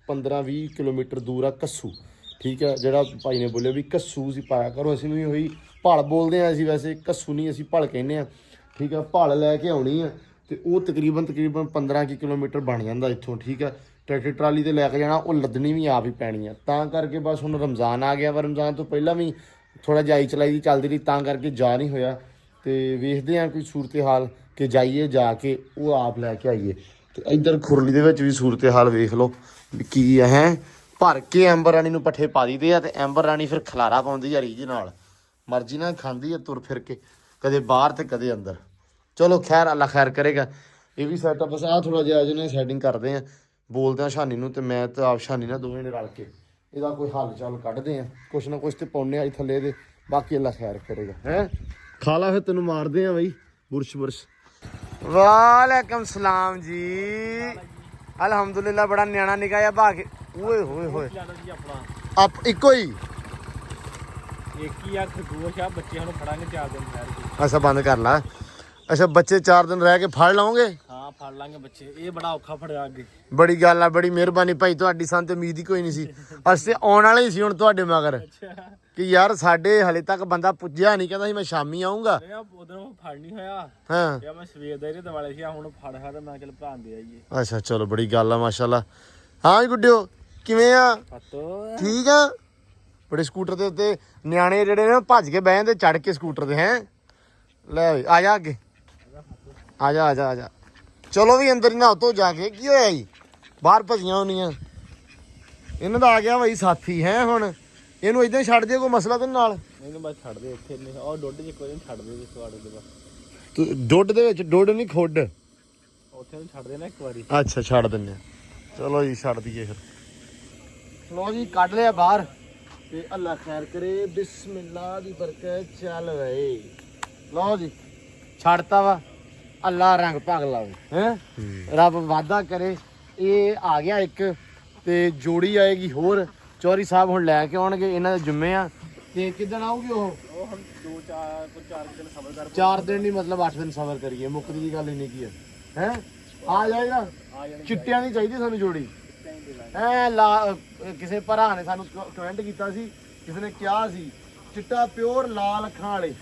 A: 15-20 ਕਿਲੋਮੀਟਰ ਦੂਰ ਆ ਕੱਸੂ, ਠੀਕ ਆ। ਜਿਹੜਾ ਭਾਈ ਨੇ ਬੋਲਿਆ ਵੀ ਕੱਸੂ ਸੀ ਪਾਇਆ ਕਰੋ, ਅਸੀਂ ਵੀ ਉਹੀ ਭਲ ਬੋਲਦੇ ਹਾਂ ਅਸੀਂ, ਵੈਸੇ ਕੱਸੂ ਨਹੀਂ ਅਸੀਂ ਭਲ ਕਹਿੰਦੇ ਹਾਂ, ਠੀਕ ਆ। ਭਲ ਲੈ ਕੇ ਆਉਣੀ ਆ ਤੇ ਉਹ ਤਕਰੀਬਨ 15 ਕਿਲੋਮੀਟਰ ਬਣ ਜਾਂਦਾ ਇੱਥੋਂ, ਠੀਕ ਆ। ਟਰੈਕਟਰ ਟਰਾਲੀ ਤੇ ਲੈ ਕੇ ਜਾਣਾ, ਉਹ ਲੱਦਣੀ ਵੀ ਆਪ ਹੀ ਪੈਣੀ ਆ। ਤਾਂ ਕਰਕੇ ਬਸ ਹੁਣ ਰਮਜ਼ਾਨ ਆ ਗਿਆ ਵਾ, ਰਮਜ਼ਾਨ ਤੋਂ ਪਹਿਲਾਂ ਵੀ ਥੋੜ੍ਹਾ ਜਾਈ ਚਲਾਈ ਦੀ ਚੱਲਦੀ ਰਹੀ, ਤਾਂ ਕਰਕੇ ਜਾ ਨਹੀਂ ਹੋਇਆ। ਤੇ ਵੇਖਦੇ ਹਾਂ ਕੋਈ ਸੂਰਤ ਹਾਲ ਕਿ ਜਾਈਏ, ਜਾ ਕੇ ਉਹ ਆਪ ਲੈ ਕੇ ਆਈਏ। ਤੇ ਇੱਧਰ ਖੁਰਲੀ ਦੇ ਵਿੱਚ ਵੀ ਸੂਰਤ ਹਾਲ ਵੇਖ ਲਓ ਵੀ ਕੀ ਹੈ। ਭਰ ਕੇ ਐਂਬਰ ਰਾਣੀ ਨੂੰ ਪੱਠੇ ਪਾ ਦਈਦੇ ਆ ਤੇ ਐਂਬਰ ਰਾਣੀ ਫਿਰ ਖਲਾਰਾ ਪਾਉਂਦੀ ਆ ਰੀਝ ਨਾਲ, ਮਰਜ਼ੀ ਨਾਲ ਖਾਂਦੀ ਆ ਤੁਰ ਫਿਰ ਕੇ, ਕਦੇ ਬਾਹਰ ਤੇ ਕਦੇ ਅੰਦਰ। ਚਲੋ ਖੈਰ, ਅੱਲਾ ਖੈਰ ਕਰੇਗਾ। ਇਹ ਵੀ ਸੈਟਅਪ ਬਸ ਆਹ ਥੋੜ੍ਹਾ ਜਿਹਾ ਜਿਹਨੇ ਸੈਟਿੰਗ ਕਰਦੇ ਆ, ਬੋਲਦੇ ਆ ਸ਼ਾਨੀ ਨੂੰ ਤੇ ਮੈਂ ਤੇ ਆਪ ਸ਼ਾਨੀ ਨਾਲ ਦੋਵੇਂ ਨੇ ਰਲ ਕੇ ਇਹਦਾ ਕੋਈ ਹੱਲ ਚਾਲ ਕੱਢਦੇ ਆ, ਕੁਛ ਨਾ ਕੁਛ ਤੇ ਪਾਉਂਦੇ ਆ ਥੱਲੇ ਦੇ। ਬਾਕੀ ਅੱਲਾ ਖੈਰ ਕਰੇਗਾ। ਹੈ ਖਾ ਲਾ ਫਿਰ, ਤੈਨੂੰ ਮਾਰਦੇ ਆ ਬਈ ਬੁਰਸ਼। ਵਾਲੇਕਮ ਸਲਾਮ ਜੀ। ਅਲਹਮਦੁਲਿਲਾ, ਬੜਾ ਨਿਆਣਾ ਨਿਕਾਇਆ ਭਾਗ। ਓਏ ਹੋਏ ਹੋਏ, ਆਪ ਇੱਕੋ ਹੀ
E: ਇੱਕ ਹੀ ਆ ਖਰਗੋਸ਼ ਆ, ਬੱਚਿਆਂ ਨੂੰ ਫੜਾਂਗੇ 4 ਦਿਨ ਠਹਿਰ ਕੇ।
A: ਅੱਛਾ ਬੰਦ ਕਰ ਲਾ। ਅੱਛਾ ਬੱਚੇ 4 ਦਿਨ ਰਹਿ ਕੇ ਫੜ ਲਓਗੇ?
E: ਹਾਂ ਫੜ ਲਾਂਗੇ ਬੱਚੇ, ਇਹ ਬੜਾ ਔਖਾ ਫੜਿਆ ਅੱਗੇ।
A: ਬੜੀ ਗੱਲ ਆ, ਬੜੀ ਮਿਹਰਬਾਨੀ ਭਾਈ ਤੁਹਾਡੀ, ਸਾਨੂੰ ਤੇ ਉਮੀਦ ਹੀ ਕੋਈ ਨਹੀਂ ਸੀ। ਅਸੀਂ ਆਉਣ ਵਾਲੇ ਹੀ ਸੀ ਹੁਣ ਤੁਹਾਡੇ ਮਗਰ ਕਿ ਯਾਰ ਸਾਡੇ ਹਲੇ ਤੱਕ ਬੰਦਾ ਪੁੱਜਿਆ ਨਹੀਂ, ਕਹਿੰਦਾ ਸੀ ਮੈਂ ਸ਼ਾਮੀ ਆਉਂਗਾ।
E: ਉਧਰੋਂ ਫੜ ਨਹੀਂ ਹੋਇਆ
A: ਹਾਂ
E: ਯਾ, ਮੈਂ ਸਵੇਰ ਦਾ ਇਹਦੇ ਦਿਵਾਲੇ ਸੀ, ਹੁਣ ਫੜ ਹੈ ਤੇ ਮੈਂ ਚਲ ਭਰਾ ਦੇ ਆਈਏ।
A: ਅੱਛਾ ਚਲੋ ਬੜੀ ਗੱਲ ਆ, ਮਾਸ਼ਾਅੱਲਾ। ਹਾਂ ਗੁੱਡਿਓ ਕਿਵੇਂ ਆ?
E: ਪਤੋ
A: ਠੀਕ ਆ। ਬੜੇ ਸਕੂਟਰ ਦੇ ਉੱਤੇ ਨਿਆਣੇ ਜਿਹੜੇ ਨੇ ਭੱਜ ਕੇ ਬਹਿ ਜਾਂਦੇ ਚੜ ਕੇ ਸਕੂਟਰ ਤੇ। ਹੈ ਲੈ ਆ ਜਾ ਅੱਗੇ, ਆ ਜਾ ਆ ਜਾ ਆ ਜਾ। ਚਲੋ ਵੀ ਅੰਦਰ ਹੀ ਨਾ ਧੋ ਜਾ ਕੇ। ਕੀ ਹੋਇਆ ਜੀ, ਬਾਹਰ ਭੱਜੀਆਂ ਹੁੰਦੀਆਂ। ਇਹਨਾਂ ਦਾ ਆ ਗਿਆ ਬਾਈ ਸਾਥੀ। ਹੈ ਹੁਣ ਇਹਨੂੰ ਇਦਾਂ ਛੱਡ ਦੇ, ਕੋਈ ਮਸਲਾ ਤੇ ਨਾਲ
E: ਨਹੀਂ ਬਸ ਛੱਡ ਦੇ ਇੱਥੇ ਨਹੀਂ, ਉਹ ਡੋਡੇ ਚ ਕੋਈ ਨਹੀਂ ਛੱਡ ਦੇ ਤੁਹਾਡੇ ਦੇ ਬਸ।
A: ਤੂੰ ਡੁੱਡ ਦੇ ਵਿੱਚ, ਡੁੱਡ ਨਹੀਂ ਖੁੱਡ,
E: ਉੱਥੇ ਨੂੰ ਛੱਡ ਦੇਣਾ ਇੱਕ ਵਾਰੀ।
A: ਅੱਛਾ ਛੱਡ ਦਿੰਦੇ ਆ। ਚਲੋ ਜੀ ਛੱਡ ਦਈਏ ਫਿਰ। ਲੋ ਜੀ ਕੱਢ ਲਿਆ ਬਾਹਰ ਤੇ ਅੱਲਾ ਖੈਰ ਕਰੇ, ਬਿਸਮਿਲ੍ਲਾ ਦੀ ਬਰਕਤ, ਚੱਲ ਵੇ। ਲਓ ਜੀ ਛੱਡਤਾ ਵਾ, ਅੱਲਾ ਰੰਗ ਭਾਗ ਲਾਵੇ। ਹੈ ਰੱਬ ਵਾਦਾ ਕਰੇ। ਇਹ ਆ ਗਿਆ ਇੱਕ ਤੇ ਜੋੜੀ ਆਏਗੀ ਹੋਰ। ਚੌਧਰੀ ਸਾਹਿਬ ਹੁਣ ਲੈ ਕੇ ਆਉਣਗੇ, ਇਹਨਾਂ ਦੇ ਜੁੰਮੇ ਆ। ਤੇ ਕਿੱਦਣ ਆਊਗੀ ਉਹ
E: ਹੁਣ 2-4 ਦਿਨ ਸਬਰ ਕਰ।
A: 4 ਦਿਨ ਨਹੀਂ, ਮਤਲਬ 8 ਦਿਨ ਸਬਰ ਕਰੀਏ, ਮੁੱਕਦੀ ਦੀ ਗੱਲ ਇੰਨੀ ਕੀ ਹੈ। ਆ ਜਾਏਗਾ। ਚਿੱਟਿਆਂ ਦੀ ਚਾਹੀਦੀ ਸਾਨੂੰ ਜੋੜੀ। ਕਿਸੇ ਭਰਾ ਨੇ ਸਾਨੂੰ ਕਮੈਂਟ ਕੀਤਾ ਸੀ, ਕਿਸੇ ਨੇ ਕਿਹਾ ਸੀ ਚਿੱਟਾ ਪਿਓਰ ਲਾਲ ਅੱਖਾਂ ਵਾਲੇ,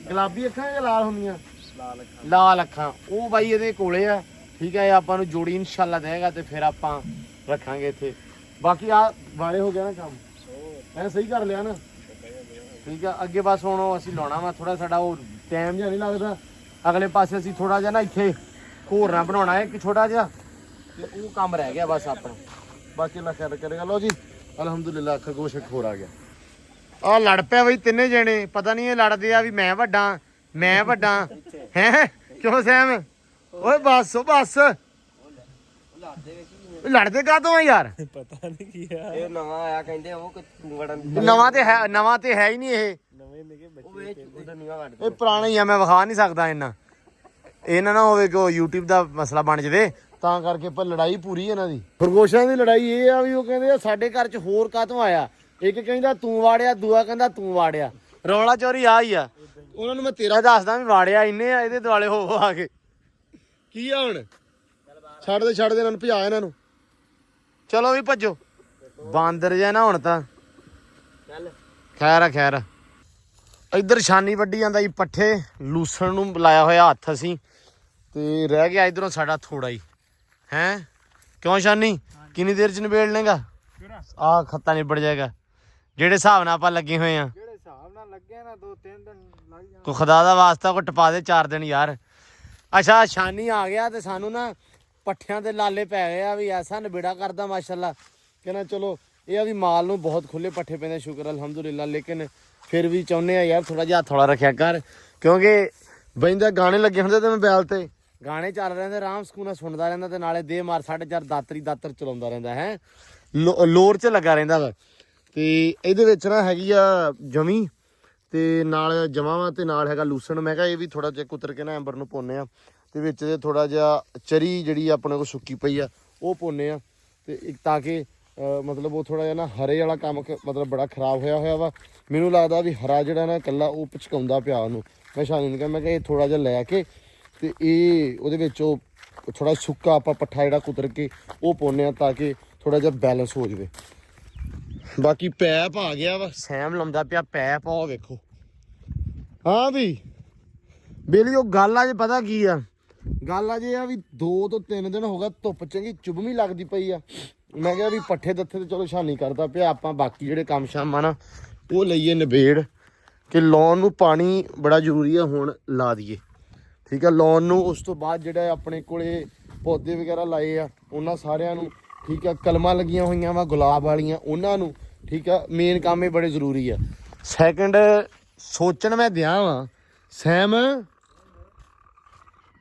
A: ਗੁਲਾਬੀ ਅੱਖਾਂ ਜਾਂ ਲਾਲ ਹੁੰਦੀਆਂ? ਲਾਲ ਅੱਖਾਂ। ਉਹ ਬਾਈ ਇਹਦੇ ਕੋਲੇ ਆ, ਠੀਕ ਹੈ। ਆਪਾਂ ਨੂੰ ਜੋੜੀ ਇਨਸ਼ਾਅੱਲਾ ਦੇਗਾ ਤੇ ਫਿਰ ਆਪਾਂ ਰੱਖਾਂਗੇ ਇੱਥੇ। ਬਾਕੀ ਆ ਵਾਲੇ ਹੋ ਗਿਆ ਨਾ ਕੰਮ, ਮੈਂ ਸਹੀ ਕਰ ਲਿਆ ਨਾ, ਠੀਕ ਆ। ਅੱਗੇ ਬਸ ਹੁਣ ਅਸੀਂ ਲਾਉਣਾ ਵਾ, ਥੋੜਾ ਸਾਡਾ ਉਹ ਟਾਈਮ ਜਿਹਾ ਨਹੀਂ ਲੱਗਦਾ। ਅਗਲੇ ਪਾਸੇ ਅਸੀਂ ਥੋੜਾ ਜਿਹਾ ਨਾ ਇੱਥੇ ਘੋਰਨਾ ਬਣਾਉਣਾ ਹੈ ਇੱਕ ਛੋਟਾ ਜਿਹਾ, ਤੇ ਉਹ ਕੰਮ ਰਹਿ ਗਿਆ ਬਸ ਆਪਣਾ। ਬਾਕੀ ਅੱਲਾ ਖੈਰ ਕਰੇਗਾ। ਲਓ ਜੀ ਅਲਹਮਦੁਲਿਲਾ, ਖਰਗੋਸ਼ ਇੱਕ ਹੋਰ ਆ ਗਿਆ। ਆ ਲੜ ਪਿਆ ਬਈ ਤਿੰਨੇ ਜਣੇ, ਪਤਾ ਨਹੀਂ ਇਹ ਲੜਦੇ ਆ ਵੀ ਮੈਂ ਵੱਡਾ ਮੈਂ ਵੱਡਾ। ਹੈ ਕਿਉਂ ਸੈਮ? ਓਏ ਬਸ ਬਸ, ਲੜਦੇ ਕਾਹਤੋਂ ਆ ਯਾਰ?
E: ਪਤਾ ਨਹੀਂ ਕੀ ਆ,
B: ਇਹ ਨਵਾਂ ਆਇਆ ਕਹਿੰਦੇ ਉਹ ਤੂੰ ਵੜਨ
A: ਨਵਾਂ ਤੇ ਹੈ ਹੀ ਨਹੀਂ ਇਹ।
E: ਨਵੇਂ ਨਿੱਕੇ ਬੱਚੇ
B: ਉਹਦਾ ਨੀਵਾ ਵੱਢ
A: ਇਹ ਪੁਰਾਣਾ ਹੀ ਆ, ਮੈਂ ਵਿਖਾ ਨਹੀਂ ਸਕਦਾ ਇਹਨਾਂ ਨਾ ਹੋਵੇ ਕਿ ਉਹ YouTube ਦਾ ਮਸਲਾ ਬਣ ਜਾਵੇ, ਤਾਂ ਕਰਕੇ। ਪਰ ਲੜਾਈ ਪੂਰੀ ਇਹਨਾਂ ਦੀ। ਖਰਗੋਸ਼ਾਂ ਦੀ ਲੜਾਈ ਇਹ ਆ ਵੀ ਉਹ ਕਹਿੰਦੇ ਆ ਸਾਡੇ ਘਰ 'ਚ ਹੋਰ ਕਾਹਤੋਂ ਆਇਆ। ਇੱਕ ਕਹਿੰਦਾ ਤੂੰ ਵਾੜਿਆ, ਦੂਆ ਕਹਿੰਦਾ ਤੂੰ ਵਾੜਿਆ। ਰੌਲਾ ਚੋਰੀ ਆ ਹੀ ਆ। ਉਹਨਾਂ ਨੂੰ ਮੈਂ ਤੇਰਾ ਦੱਸਦਾ ਵੀ ਵਾੜਿਆ ਇੰਨੇ ਆ, ਇਹਦੇ ਦੁਆਲੇ ਹੋ ਆ ਕੇ। ਕੀ ਆ ਹੁਣ? ਛੱਡ ਦੇ ਇਹਨਾਂ ਨੂੰ, ਭਜਾ ਇਹਨਾਂ ਨੂੰ। ਚਲੋ ਵੀ ਭੱਜੋ, ਬਾਂਦਰ ਜਿਹਾ ਨਾ ਹੁਣ ਤਾਂ। ਖੈਰ ਆ। ਇੱਧਰ ਛਾਨੀ ਵੱਢੀ ਜਾਂਦਾ ਜੀ ਪੱਠੇ, ਲੂਸਣ ਨੂੰ ਲਾਇਆ ਹੋਇਆ ਹੱਥ ਅਸੀਂ, ਤੇ ਰਹਿ ਗਿਆ ਇਧਰੋਂ ਸਾਡਾ ਥੋੜਾ ਹੀ। ਹੈ ਕਿਉਂ ਛਾਨੀ, ਕਿੰਨੀ ਦੇਰ ਚ ਨਿਬੇੜ ਲੇਗਾ? ਆਹ ਖੱਤਾ ਨਿਬੜ ਜਾਏਗਾ ਜਿਹੜੇ ਹਿਸਾਬ ਨਾਲ ਆਪਾਂ ਲੱਗੇ ਹੋਏ ਆ।
E: ਜਿਹੜੇ ਹਿਸਾਬ ਨਾਲ ਲੱਗੇ ਨਾ 2-3 ਦਿਨ ਲੱਗ ਜਾਣ।
A: ਕੋ ਖੁਦਾ ਦਾ ਵਾਸਤਾ ਕੋ ਟਪਾ ਦੇ 4 ਦਿਨ ਯਾਰ। ਅੱਛਾ ਛਾਨੀ ਆ ਗਿਆ ਤੇ ਸਾਨੂੰ ਨਾ ਪੱਠਿਆਂ ਦੇ ਲਾਲੇ ਪੈ ਗਏ ਆ ਵੀ ਐਸਾ ਨਿਬੇੜਾ ਕਰਦਾ ਮਾਸ਼ਾਅੱਲਾ। ਕਹਿੰਦਾ ਚਲੋ ਇਹ ਆ ਵੀ ਮਾਲ ਨੂੰ ਬਹੁਤ ਖੁੱਲੇ ਪੱਠੇ ਪੈਂਦੇ, ਸ਼ੁਕਰ ਅਲਹਮਦੁਲਿਲਾ। ਲੇਕਿਨ ਫਿਰ ਵੀ ਚਾਹੁੰਦੇ ਆ ਯਾਰ ਥੋੜਾ ਜਿਹਾ ਹੱਥ ਵਾਲਾ ਰੱਖਿਆ ਕਰ, ਕਿਉਂਕਿ ਬੈਂਦਾ ਗਾਣੇ ਲੱਗੇ ਹੁੰਦੇ ਤੇ ਮੋਬਾਈਲ ਤੇ ਗਾਣੇ ਚੱਲ ਰਹੇ ਨੇ ਆਰਾਮ ਸਕੂਨ ਨਾਲ ਸੁਣਦਾ ਰਹਿੰਦਾ ਤੇ ਨਾਲੇ ਦੇ ਮਾਰ 4.5 ਦਾਤਰ ਚਲਾਉਂਦਾ ਰਹਿੰਦਾ ਹੈ ਲੋਰ 'ਚ ਲੱਗਾ ਰਹਿੰਦਾ ਵਾ। ਤੇ ਇਹਦੇ ਵਿੱਚ ਨਾ ਹੈਗੀ ਆ ਜਮੀ ਤੇ ਨਾਲ ਜਮਾਂ ਤੇ ਨਾਲ ਹੈਗਾ ਲੂਸਣ। ਮੈਂ ਕਿਹਾ ਇਹ ਵੀ ਥੋੜਾ ਜਿਹਾ ਕੁਤਰ ਕੇ ਨਾ ਐਂਬਰ ਨੂੰ ਪਾਉਂਦੇ ਆ ਤੇ ਵਿੱਚ ਦੇ ਥੋੜਾ ਜਿਹਾ ਚਰੀ ਜਿਹੜੀ ਆਪਣੇ ਕੋਲ ਸੁੱਕੀ ਪਈ ਆ ਉਹ ਪਾਉਂਦੇ ਆ ਤੇ ਇੱਕ ਤਾਂ ਕਿ ਮਤਲਬ ਉਹ ਥੋੜਾ ਜਿਹਾ ਨਾ ਹਰੇ ਵਾਲਾ ਕੰਮ ਮਤਲਬ ਬੜਾ ਖਰਾਬ ਹੋਇਆ ਵਾ। ਮੈਨੂੰ ਲੱਗਦਾ ਵੀ ਹਰਾ ਜਿਹੜਾ ਨਾ ਇਕੱਲਾ ਉਹ ਪਚਕਾਉਂਦਾ ਪਿਆ ਉਹਨੂੰ। ਮੈਂ ਸ਼ਾਨੀ ਨੂੰ ਕਿਹਾ ਮੈਂ ਕਿਹਾ ਇਹ ਥੋੜਾ ਜਿਹਾ ਲੈ ਕੇ ਤੇ ਇਹ ਉਹਦੇ ਵਿੱਚ ਉਹ ਥੋੜਾ ਸੁੱਕਾ ਆਪਾਂ ਪੱਠਾ ਜਿਹੜਾ ਕੁਤਰ ਕੇ ਉਹ ਪਾਉਂਦੇ ਆ ਤਾਂ ਕਿ ਥੋੜਾ ਜਿਹਾ ਬੈਲੈਂਸ ਹੋ ਜਾਵੇ। ਬਾਕੀ ਪੈਪ ਆ ਗਿਆ ਵਾ ਸੈਮ ਲਾਉਂਦਾ ਪਿਆ ਪੈਪ। ਆਹ ਵੇਖੋ ਹਾਂ ਵੀ ਬੇਲੀ ਉਹ ਗੱਲ ਆ ਜੇ ਪਤਾ ਕੀ ਆ ਗੱਲ ਆ ਜੇ ਆ ਵੀ 2 ਤੋਂ 3 ਦਿਨ ਹੋ ਗਿਆ ਧੁੱਪ ਚੰਗੀ ਚੁਭਵੀਂ ਲੱਗਦੀ ਪਈ ਆ। ਮੈਂ ਕਿਹਾ ਵੀ ਪੱਠੇ ਦੱਥੇ ਤੇ ਚਲੋ ਛਾਨੀ ਕਰਦਾ ਪਿਆ ਆਪਾਂ ਬਾਕੀ ਜਿਹੜੇ ਕੰਮ ਸ਼ਾਮ ਆ ਨਾ ਉਹ ਲਈਏ ਨਿਬੇੜ ਕਿ ਲਾਉਣ ਨੂੰ ਪਾਣੀ ਬੜਾ ਜ਼ਰੂਰੀ ਆ ਹੁਣ ਲਾ ਦਈਏ ਠੀਕ ਆ ਲਾਉਣ ਨੂੰ। ਉਸ ਤੋਂ ਬਾਅਦ ਜਿਹੜਾ ਆਪਣੇ ਕੋਲੇ ਪੌਦੇ ਵਗੈਰਾ ਲਾਏ ਆ ਉਹਨਾਂ ਸਾਰਿਆਂ ਨੂੰ ਠੀਕ ਆ ਕਲਮਾਂ ਲੱਗੀਆਂ ਹੋਈਆਂ ਵਾ ਗੁਲਾਬ ਵਾਲੀਆਂ ਉਹਨਾਂ ਨੂੰ ਠੀਕ ਆ ਮੇਨ ਕੰਮ ਇਹ ਬੜੇ ਜ਼ਰੂਰੀ ਆ। ਸੈਕਿੰਡ ਸੋਚਣ ਮੈਂ ਦਿਆਂ ਵਾਂ ਸੈਮ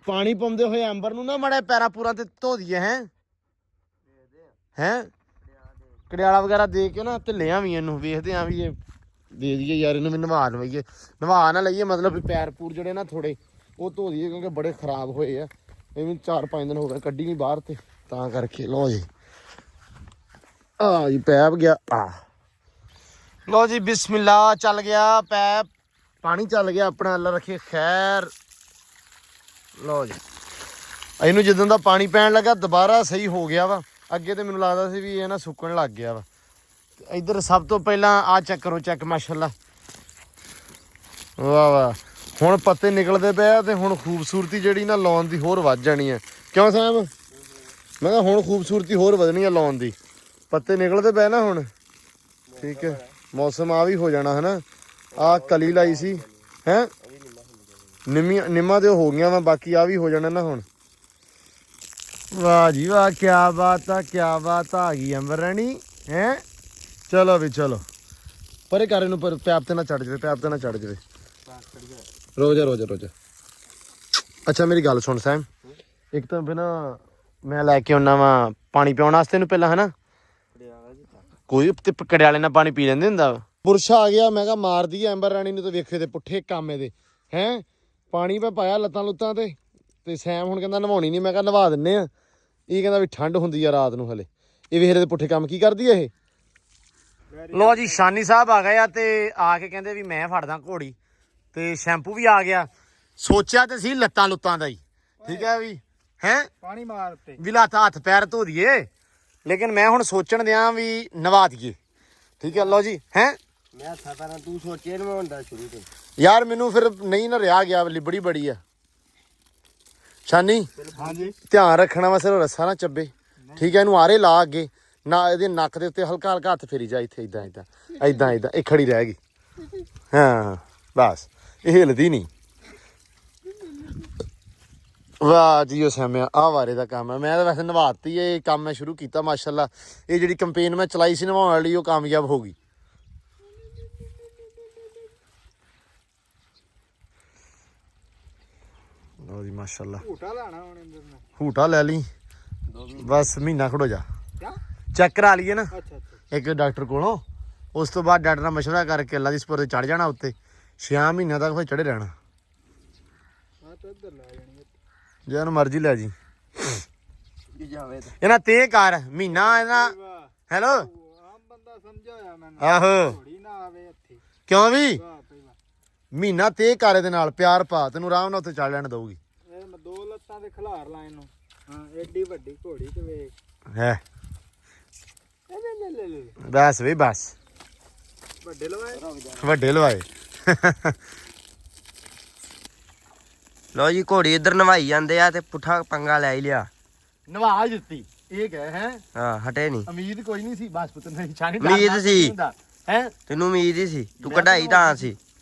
A: ਪਾਣੀ ਪਾਉਂਦੇ ਹੋਏ ਐਂਬਰ ਨੂੰ ਨਾ ਮਾੜਾ ਪੈਰਾਂ ਪੂਰਾਂ ਤੇ ਧੋ ਦਈਏ ਹੈਂ ਕੜਿਆਲਾ ਵਗੈਰਾ ਦੇ ਕੇ ਨਾ ਢਿੱਲਿਆਂ ਵੀ ਇਹਨੂੰ ਵੇਖਦੇ ਆ ਵੀ ਇਹ ਦੇ ਦਈਏ ਯਾਰ ਇਹਨੂੰ ਵੀ ਨਵਾ ਲਵਾਈਏ ਨਵਾ ਨਾ ਲਈਏ ਮਤਲਬ ਵੀ ਪੈਰ ਪੂਰ ਜਿਹੜੇ ਨਾ ਥੋੜੇ ਉਹ ਧੋ ਦਈਏ ਕਿਉਂਕਿ ਬੜੇ ਖਰਾਬ ਹੋਏ ਆ। ਇਹ ਵੀ 4-5 ਦਿਨ ਹੋ ਗਏ ਕੱਢੀ ਨਹੀਂ ਬਾਹਰ ਤੇ ਤਾਂ ਕਰਕੇ ਲਓ ਜੀ ਆ ਜੀ ਪੈਪ ਗਿਆ ਆ ਲਓ ਜੀ ਬਿਸਮਿਲ੍ਲਾ ਚੱਲ ਗਿਆ ਪੈਪ ਪਾਣੀ ਚੱਲ ਗਿਆ ਆਪਣਾ ਅੱਲਾ ਰੱਖੇ ਖੈਰ। ਲਓ ਜੀ ਇਹਨੂੰ ਜਦੋਂ ਦਾ ਪਾਣੀ ਪੈਣ ਲੱਗਾ ਦੁਬਾਰਾ ਸਹੀ ਹੋ ਗਿਆ ਵਾ। ਅੱਗੇ ਤੇ ਮੈਨੂੰ ਲੱਗਦਾ ਸੀ ਵੀ ਇਹ ਨਾ ਸੁੱਕਣ ਲੱਗ ਗਿਆ ਵਾ। ਇੱਧਰ ਸਭ ਤੋਂ ਪਹਿਲਾਂ ਆ ਚੈੱਕ ਕਰੋ ਚੈੱਕ ਮਾਸ਼ਾਅੱਲਾ ਵਾਹ ਵਾਹ ਹੁਣ ਪੱਤੇ ਨਿਕਲਦੇ ਪਏ ਆ ਤੇ ਹੁਣ ਖੂਬਸੂਰਤੀ ਜਿਹੜੀ ਨਾ ਲਾਉਣ ਦੀ ਹੋਰ ਵੱਧ ਜਾਣੀ ਹੈ ਕਿਉਂ ਸਾਹਿਬ। ਮੈਂ ਕਿਹਾ ਹੁਣ ਖੂਬਸੂਰਤੀ ਹੋਰ ਵਧਣੀ ਆ ਲਾਉਣ ਦੀ ਪੱਤੇ ਨਿਕਲਦੇ ਪਏ ਨਾ ਹੁਣ ਠੀਕ ਹੈ ਮੌਸਮ ਆ ਵੀ ਹੋ ਜਾਣਾ ਹਨਾ। ਆ ਕਲੀ ਲਾਈ ਸੀ ਹੈ ਨਿੰਮਾਂ ਤੇ ਹੋ ਗਈਆਂ ਵਾ ਬਾਕੀ ਆ ਵੀ ਹੋ ਜਾਣਾ ਨਾ ਹੁਣ। ਵਾਹ ਜੀ ਵਾਹ ਕਿਆ ਬਾਤ ਆ ਗਈ ਅੰਬਰ ਰਾਣੀ ਹੈ। ਚਲੋ ਵੀ ਚਲੋ ਪਰੇ ਕਰ ਇਹਨੂੰ ਪਰ ਪੈਪ ਤੇ ਨਾ ਚੜ ਜਾਵੇ ਰੋਜਾ। ਅੱਛਾ ਮੇਰੀ ਗੱਲ ਸੁਣ ਸੈਮ ਇੱਕ ਤਾਂ ਬਿਨਾ ਮੈਂ ਲੈ ਕੇ ਆਉਣਾ ਵਾ ਪਾਣੀ ਪਿਆਉਣ ਵਾਸਤੇ ਨੂੰ ਪਹਿਲਾਂ ਹਨਾ ਕੋਈ ਤੇ ਕੜਿਆਲੇ ਨਾਲ ਪਾਣੀ ਪੀ ਲੈਂਦੇ ਹੁੰਦਾ ਵਾ। ਬੁਰਸ਼ਾ ਆ ਗਿਆ ਮੈਂ ਕਿਹਾ ਮਾਰਦੀ ਆ ਐਂਬਰ ਰਾਣੀ ਨੂੰ ਤੇ ਵੇਖੇ ਤੇ ਪੁੱਠੇ ਕੰਮ ਇਹਦੇ ਹੈਂ ਪਾਣੀ ਮੈਂ ਪਾਇਆ ਲੱਤਾਂ ਲੁੱਤਾਂ ਤੇ ਸੈਮ ਹੁਣ ਕਹਿੰਦਾ ਨਵਾਉਣੀ ਨਹੀਂ। ਮੈਂ ਕਿਹਾ ਨਵਾ ਦਿੰਨੇ ਆ। ਇਹ ਕਹਿੰਦਾ ਵੀ ਠੰਡ ਹੁੰਦੀ ਆ ਰਾਤ ਨੂੰ ਹਲੇ ਇਹ ਵੇਖਦੇ ਤੇ ਪੁੱਠੇ ਕੰਮ ਕੀ ਕਰਦੀ ਆ ਇਹ। ਲੋ ਜੀ ਸ਼ਾਨੀ ਸਾਹਿਬ ਆ ਗਏ ਆ ਤੇ ਆ ਕੇ ਕਹਿੰਦੇ ਵੀ ਮੈਂ ਫੜਦਾ ਘੋੜੀ ਤੇ ਸ਼ੈਂਪੂ ਵੀ ਆ ਗਿਆ। ਸੋਚਿਆ ਤੇ ਸੀ ਲੱਤਾਂ ਲੁੱਤਾਂ ਦਾ ਹੀ ਠੀਕ ਹੈ ਵੀ ਹੈਂ
E: ਪਾਣੀ ਮਾਰ ਉੱਤੇ
A: ਵੀ ਲੱਤ ਹੱਥ ਪੈਰ ਧੋ ਦਈਏ ਲੇਕਿਨ ਮੈਂ ਹੁਣ ਸੋਚਣ ਦਿਆਂ ਵੀ ਨਵਾ ਦਈਏ ਠੀਕ ਹੈ। ਲਓ ਜੀ ਹੈਂ
B: ਮੈਂ ਸਾਰਾ ਤੂੰ ਸੋਚੇ ਨਾ ਹੁੰਦਾ ਸ਼ੁਰੂ ਤੋਂ
A: ਯਾਰ ਮੈਨੂੰ ਫਿਰ ਨਹੀਂ ਨਾ ਰਿਹਾ ਗਿਆ ਲਿਬੜੀ ਬੜੀ ਆ। ਸ਼ਾਨੀ
E: ਹਾਂਜੀ
A: ਧਿਆਨ ਰੱਖਣਾ ਵਾ ਸਿਰ ਰੱਸਾ ਨਾ ਚੱਬੇ ਠੀਕ ਹੈ। ਇਹਨੂੰ ਆਰੇ ਲਾ ਅੱਗੇ ਨਾ ਇਹਦੇ ਨੱਕ ਦੇ ਉੱਤੇ ਹਲਕਾ ਹੱਥ ਫੇਰੀ ਜਾ ਇੱਥੇ ਇਦਾਂ ਇਹ ਖੜੀ ਰਹਿ ਗਈ ਹਾਂ ਬਸ ਇਹ ਹਿਲਦੀ ਨਹੀਂ। ਵਾਹ ਜੀ ਉਹ ਸੈਮਿਆ ਆਹ ਵਾਰੇ ਦਾ ਕੰਮ ਹੈ। ਮੈਂ ਤਾਂ ਵੈਸੇ ਨਵਾਤੀ ਇਹ ਕੰਮ ਮੈਂ ਸ਼ੁਰੂ ਕੀਤਾ ਮਾਸ਼ਾਅੱਲਾ। ਇਹ ਜਿਹੜੀ ਕੰਪੇਨ ਮੈਂ ਚਲਾਈ ਸੀ ਨਵਾਉਣ ਵਾਲੀ ਉਹ ਕਾਮਯਾਬ ਹੋ ਗਈ। ਲਓ ਜੀ ਮਾਸ਼ਾਅੱਲਾ
E: ਝੂਟਾ ਲਾਣਾ ਹੁਣ ਅੰਦਰ ਨੂੰ
A: ਹੂਟਾ ਲੈ ਲਈ ਬਸ ਮਹੀਨਾ ਖੜੋ ਜਾ ਚੈੱਕ ਕਰਾ ਲਈਏ ਨਾ ਇੱਕ ਡਾਕਟਰ ਕੋਲੋਂ। ਉਸ ਤੋਂ ਬਾਅਦ ਡਾਕਟਰ ਨਾਲ ਮਸ਼ਵਰਾ ਕਰਕੇ ਅੱਲਾ ਦੀ ਸਪੁਰਦ ਤੇ ਚੜ ਜਾਣਾ ਉੱਤੇ 6 ਮਹੀਨਿਆਂ ਤੱਕ ਫਿਰ ਚੜੇ ਰਹਿਣਾ। ਜਿਹਨੂੰ ਮਰਜ਼ੀ ਲੈ ਜੀ ਇਹਨਾਂ ਤੇ ਕਰ ਮਹੀਨਾ ਇਹਨਾਂ ਹੈਲੋ
E: ਆਮ ਬੰਦਾ ਸਮਝਾਇਆ ਮੈਨੂੰ
A: ਆਹੋ
E: ਥੋੜੀ ਨਾ ਆਵੇ ਇੱਥੇ
A: ਕਿਉਂ ਵੀ ਮਹੀਨਾ ਤੇ ਕਰ ਇਹਦੇ ਨਾਲ ਪਿਆਰ ਪਾ ਤੈਨੂੰ ਆਰਾਮ ਨਾਲ ਉੱਥੇ ਚੜ ਲੈਣ ਦਊਗੀ।
E: ਇਹ ਮੈਂ 2 ਲੱਤਾਂ ਤੇ ਖਿਲਾਰ ਲਾ ਇਹਨੂੰ ਹਾਂ ਐਡੀ ਵੱਡੀ ਘੋੜੀ ਤੇ ਵੇਖ
A: ਹੈ
E: ਲੈ
A: ਬਸ ਵੀ ਬਸ ਵੱਡੇ ਲਵਾਏ
B: ਲੋ ਜੀ ਘੋੜੀ ਇੱਧਰ ਨਵਾਈ ਜਾਂਦੇ ਆ ਤੇ ਪੁੱਠਾ ਪੰਗਾ ਲੈ ਹੀ ਲਿਆ
A: ਨਵਾ ਦਿੱਤੀ ਇਹ ਕਹਿ ਹੈ
B: ਹਾਂ ਹਟੇ ਨਹੀਂ
A: ਉਮੀਦ ਕੋਈ ਨਹੀਂ ਸੀ ਬਸ ਪੁੱਤ ਨਹੀਂ ਛਾਣੀ
B: ਉਮੀਦ ਸੀ।
A: ਹੈ
B: ਤੈਨੂੰ ਉਮੀਦ ਹੀ ਸੀ ਤੂੰ ਕਢਾਈ ਤਾਂ ਸੀ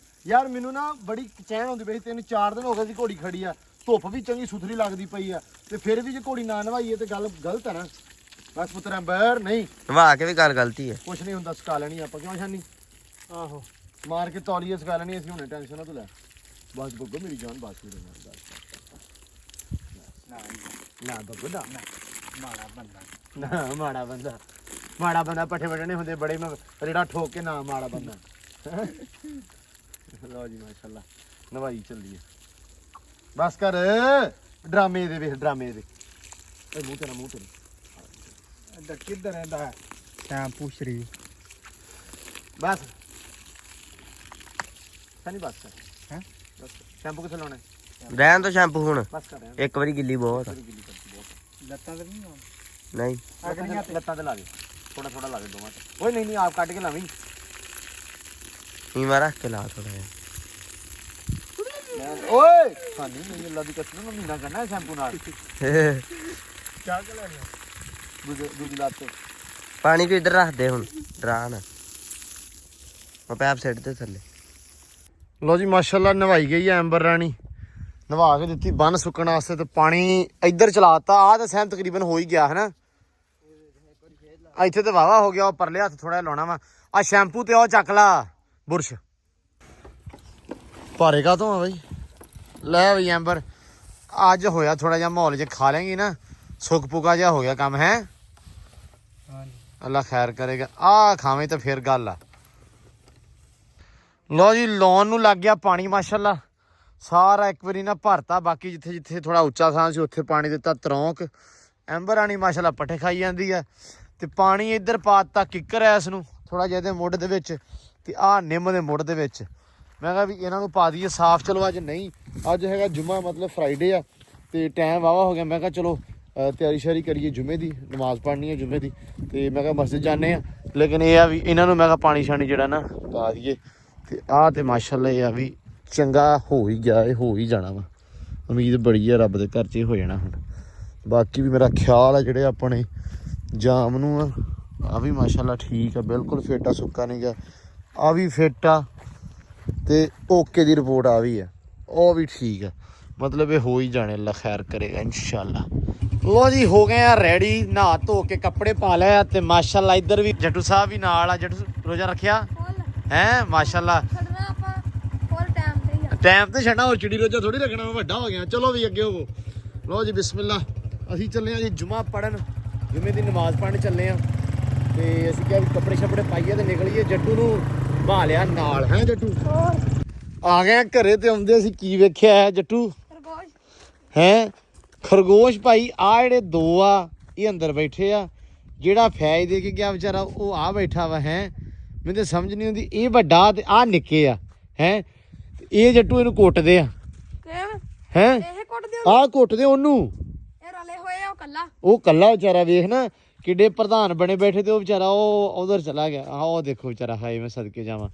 A: ਯਾਰ ਮੈਨੂੰ ਨਾ ਬੜੀ ਚੈਨ ਹੁੰਦੀ ਪਈ 3-4 ਦਿਨ ਹੋ ਗਏ ਸੀ ਘੋੜੀ ਖੜੀ ਆ ਧੁੱਪ ਵੀ ਚੰਗੀ ਸੁਥਰੀ ਲੱਗਦੀ ਪਈ ਆ ਤੇ ਫਿਰ ਵੀ ਜੇ ਘੋੜੀ ਨਾ ਨਵਾਈਏ ਤੇ ਗੱਲ ਗਲਤ ਹੈ ਨਾ। ਬਸ ਪੁੱਤਰ ਅੰਬਰ ਨਹੀਂ
B: ਨਵਾ ਕੇ ਵੀ ਗੱਲ ਗਲਤੀ ਹੈ
A: ਕੁਛ ਨਹੀਂ ਹੁੰਦਾ ਸਕਾ ਲੈਣੀ ਆਪਾਂ ਕਿਉਂ ਛਾਨੀ ਆਹੋ ਮਾਰ ਕੇ ਤੌਲੀਏ ਸਕਾ ਲੈਣੀ ਅਸੀਂ ਹੁਣੇ ਟੈਨਸ਼ਨ ਨਾ ਤੂੰ ਲੈ ਬਸ ਬੱਗੋ ਮੇਰੀ ਜਾਨ ਬਾਤ ਨਾ ਬੱਬੂ ਨਾ
E: ਮਾੜਾ ਬੰਦਾ
A: ਨਾ ਮਾੜਾ ਬੰਦਾ ਪੱਠੇ ਵੱਢਣੇ ਹੁੰਦੇ ਬੜੇ ਰੇੜਾ ਠੋਕ ਕੇ ਨਾ ਮਾੜਾ ਬੰਦਾ ਲਓ ਜੀ ਮਾਸ਼ਾਅੱਲਾ ਨਵਾਈ ਚੱਲੀ ਹੈ ਬਸ ਕਰ ਡਰਾਮੇ ਦੇ ਵੇਖ ਡਰਾਮੇ ਦੇ ਓਏ ਮੂੰਹ ਤੇ
E: ਇੱਧਰ ਕਿੱਧਰ ਰਹਿੰਦਾ ਸ਼ੈਂਪੂ ਸ਼ਰੀ
A: ਬਸ ਸਨੀ ਬਸ ਕਰ
E: ਹੈਂ?
A: ਬਸ ਸ਼ੈਂਪੂ ਕਿੱਥੇ ਲਾਉਣਾ ਹੈ?
B: ਰਹਿਣ ਤੋਂ ਸ਼ੈਂਪੂ ਹੁਣ
A: ਬਸ ਕਰ ਰਿਹਾ
B: ਇੱਕ ਵਾਰੀ ਗਿੱਲੀ ਬਹੁਤ ਆ।
E: ਲੱਤਾਂ ਤੇ ਨਹੀਂ ਆਉਣ
B: ਨਹੀਂ
A: ਲੱਤਾਂ ਤੇ ਲਾ ਦੇ ਥੋੜਾ ਥੋੜਾ ਲਾ ਦੇ ਦੋਵਾਂ ਤੇ ਓਏ ਨਹੀਂ ਆਪ ਕੱਢ ਕੇ ਲਾਵੀਂ
B: ਨੀਵਾਂ ਰੱਖ ਕੇ ਲਾ ਥੋੜਾ ਜਿਹਾ
A: ਓਏ ਸਾਨੀ ਮੈਨੂੰ ਅੱਲਾ ਦੀ ਕਸਮ ਮੈਂ ਮਹੀਨਾ ਕਰਨਾ ਹੈ ਸ਼ੈਂਪੂ ਨਾਲ
E: ਚਾਹ ਕੇ ਲੈਣੀ
A: ਦੂਜੀ ਲੱਤ ਤੇ
B: ਪਾਣੀ ਵੀ ਇੱਧਰ ਰੱਖ ਦੇ ਹੁਣ ਡਰਾ ਨਾ ਮੈਂ ਪੈਪ ਸਿੱਟ ਦੇ ਥੱਲੇ
A: ਲੋ ਜੀ ਮਾਸ਼ਾਅੱਲਾ ਨਵਾਈ ਗਈ ਹੈ ਐਂਬਰ ਰਾਣੀ ਨਵਾ ਕੇ ਦਿੱਤੀ ਬੰਨ ਸੁੱਕਣ ਵਾਸਤੇ ਤੇ ਪਾਣੀ ਇੱਧਰ ਚਲਾਤਾ ਆ ਤੇ ਸਹਿਮ ਤਕਰੀਬਨ ਹੋ ਹੀ ਗਿਆ ਹੈ ਨਾ ਇੱਥੇ ਤੇ ਵਾਵਾ ਹੋ ਗਿਆ ਉਹ ਪਰਲੇ ਹੱਥ ਥੋੜਾ ਲਾਉਣਾ ਵਾ ਆ ਸ਼ੈਂਪੂ ਤੇ ਉਹ ਚੱਕ ਲਾ ਬੁਰਸ਼ ਭਾਰੇ ਕਾ ਤੋਂ ਆ ਬਈ ਲੈ ਬਈ ਐਂਬਰ ਅੱਜ ਹੋਇਆ ਥੋੜਾ ਜਿਹਾ ਮਾਹੌਲ ਜੇ ਖਾ ਲੈਂਗੀ ਨਾ ਸੁੱਕ ਪੁਕਾ ਜਿਹਾ ਹੋ ਗਿਆ ਕੰਮ ਹੈ
E: ਹਾਂਜੀ
A: ਅੱਲਾ ਖੈਰ ਕਰੇਗਾ ਆ ਖਾਵੇਂ ਤਾਂ ਫਿਰ ਗੱਲ ਆ ਲੋ ਜੀ ਲੌਨ ਨੂੰ ਲੱਗ ਗਿਆ ਪਾਣੀ ਮਾਸ਼ਾਅੱਲਾ ਸਾਰਾ ਇੱਕ ਵਾਰੀ ਨਾ ਭਰਤਾ ਬਾਕੀ ਜਿੱਥੇ ਜਿੱਥੇ ਥੋੜਾ ਉੱਚਾ ਥਾਂ ਸੀ ਉੱਥੇ ਪਾਣੀ ਦਿੱਤਾ ਤਰੌਂਕ ਐਂਬਰ ਰਾਣੀ ਮਾਸ਼ਾਅੱਲਾ ਪੱਠੇ ਖਾਈ ਜਾਂਦੀ ਆ ਤੇ ਪਾਣੀ ਇੱਧਰ ਪਾਤਾ ਕਿੱਕਰ ਐ ਇਸ ਨੂੰ ਥੋੜਾ ਜਿਹਾ ਇਹਦੇ ਮੁੱਢ ਦੇ ਵਿੱਚ ਤੇ ਆਹ ਨਿੰਮ ਦੇ ਮੁੱਢ ਦੇ ਵਿੱਚ ਮੈਂ ਕਿਹਾ ਵੀ ਇਹਨਾਂ ਨੂੰ ਪਾ ਦਈਏ ਸਾਫ਼ ਚਲੋ ਅੱਜ ਨਹੀਂ ਅੱਜ ਹੈਗਾ ਜੁਮਾ ਮਤਲਬ ਫਰਾਈਡੇ ਆ ਤੇ ਟਾਈਮ ਵਾਵਾ ਹੋ ਗਿਆ ਮੈਂ ਕਿਹਾ ਚਲੋ ਤਿਆਰੀ ਸ਼ਿਆਰੀ ਕਰੀਏ ਜੁਮੇ ਦੀ ਨਮਾਜ਼ ਪੜ੍ਹਨੀ ਹੈ ਜੁਮੇ ਦੀ ਤੇ ਮੈਂ ਕਿਹਾ ਮਸਜਿਦ ਜਾਂਦੇ ਆ ਲੇਕਿਨ ਇਹ ਆ ਵੀ ਇਹਨਾਂ ਨੂੰ ਮੈਂ ਕਿਹਾ ਪਾਣੀ ਛਾਣੀ ਜਿਹੜਾ ਨਾ ਪਾ ਦਈਏ ਤੇ ਆਹ ਤੇ ਮਾਸ਼ਾਅੱਲਾ ਇਹ ਆ ਵੀ ਚੰਗਾ ਹੋ ਹੀ ਗਿਆ ਇਹ ਹੋ ਹੀ ਜਾਣਾ ਵਾ ਉਮੀਦ ਬੜੀ ਆ ਰੱਬ ਦੇ ਘਰ 'ਚ ਹੀ ਹੋ ਜਾਣਾ ਹੁਣ ਬਾਕੀ ਵੀ ਮੇਰਾ ਖਿਆਲ ਆ ਜਿਹੜੇ ਆਪਣੇ ਜਾਮ ਨੂੰ ਆ ਵੀ ਮਾਸ਼ਾਅੱਲਾ ਠੀਕ ਆ ਬਿਲਕੁਲ ਫਿੱਟ ਆ ਸੁੱਕਾ ਨਹੀਂ ਗਿਆ ਆ ਵੀ ਫਿੱਟ ਆ ਤੇ ਓਕੇ ਦੀ ਰਿਪੋਰਟ ਆ ਵੀ ਆ ਉਹ ਵੀ ਠੀਕ ਆ ਮਤਲਬ ਇਹ ਹੋ ਹੀ ਜਾਣੇ ਅੱਲਾ ਖੈਰ ਕਰੇਗਾ ਇਨਸ਼ਾਅੱਲਾ ਲੋ ਜੀ ਹੋ ਗਏ ਆ ਰੈਡੀ ਨਹਾ ਧੋ ਕੇ ਕੱਪੜੇ ਪਾ ਲਏ ਆ ਤੇ ਮਾਸ਼ਾਅੱਲਾ ਇੱਧਰ ਵੀ ਜੱਟੂ ਸਾਹਿਬ ਵੀ ਨਾਲ ਆ ਜੱਟੂ ਰੋਜ਼ਾ ਰੱਖਿਆ ਹੈ ਮਾਸ਼ਾਅੱਲਾ
C: ਛੱਡਣਾ ਆਪਾਂ ਹੋਰ ਟਾਈਮ ਤੇ ਹੀ ਆ
A: ਟਾਈਮ ਤੇ ਛੱਡਣਾ ਹੋਰ ਚਿੜੀ ਰੋਜ਼ਾ ਥੋੜੀ ਰੱਖਣਾ ਵੱਡਾ ਹੋ ਗਿਆ ਚਲੋ ਵੀ ਅੱਗੇ ਹੋਵੋ ਲੋ ਜੀ ਬਿਸਮਿਲ੍ਲਾ ਅਸੀਂ ਚੱਲੇ ਆ ਜੀ ਜੁਮਾ ਪੜਨ ਜੁਮੇ ਦੀ ਨਮਾਜ਼ ਪੜਨ ਚੱਲੇ ਆ ਤੇ ਅਸੀਂ ਕਿਹਾ ਵੀ ਕੱਪੜੇ ਛੱਪੜੇ ਪਾਈਏ ਤੇ ਨਿਕਲੀਏ ਜੱਟੂ ਨੂੰ ਬਹਾ ਲਿਆ ਨਾਲ ਹੈ ਜੱਟੂ ਆ ਗਏ ਆ ਘਰੇ ਤੇ ਆਉਂਦੇ ਅਸੀਂ ਕੀ ਵੇਖਿਆ ਹੈ ਜੱਟੂ
C: ਖਰਗੋਸ਼
A: ਹੈ ਖਰਗੋਸ਼ ਭਾਈ ਆ ਜਿਹੜੇ ਦੋ ਆ ਇਹ ਅੰਦਰ ਬੈਠੇ ਆ ਜਿਹੜਾ ਫੈਜ ਦੇ ਕੇ ਗਿਆ ਵਿਚਾਰਾ ਉਹ ਆ ਬੈਠਾ ਵਾ ਹੈ ਮੈਨੂੰ ਤਾਂ ਸਮਝ ਨਹੀਂ ਆਉਂਦੀ ਇਹ ਵੱਡਾ ਤੇ ਆ ਨਿੱਕੇ ਆ ਹੈ ਇਹ ਜੱਟੂ ਇਹਨੂੰ ਕੁੱਟਦੇ ਆ
C: ਕਿਵੇਂ
A: ਹੈ
C: ਇਹ ਕੁੱਟ ਦਿਓ
A: ਆ ਕੁੱਟਦੇ ਉਹਨੂੰ
C: ਇਹ ਰਲੇ ਹੋਏ ਆ ਉਹ ਕੱਲਾ
A: ਉਹ ਕੱਲਾ ਵਿਚਾਰਾ ਵੇਖ ਨਾ ਕਿੱਡੇ ਪ੍ਰਧਾਨ ਬਣੇ ਬੈਠੇ ਤੇ ਉਹ ਵਿਚਾਰਾ ਉਹ ਉਧਰ ਚਲਾ ਗਿਆ ਆ ਉਹ ਦੇਖੋ ਵਿਚਾਰਾ ਹਾਏ ਮੈਂ ਸਦਕੇ ਜਾਵਾਂ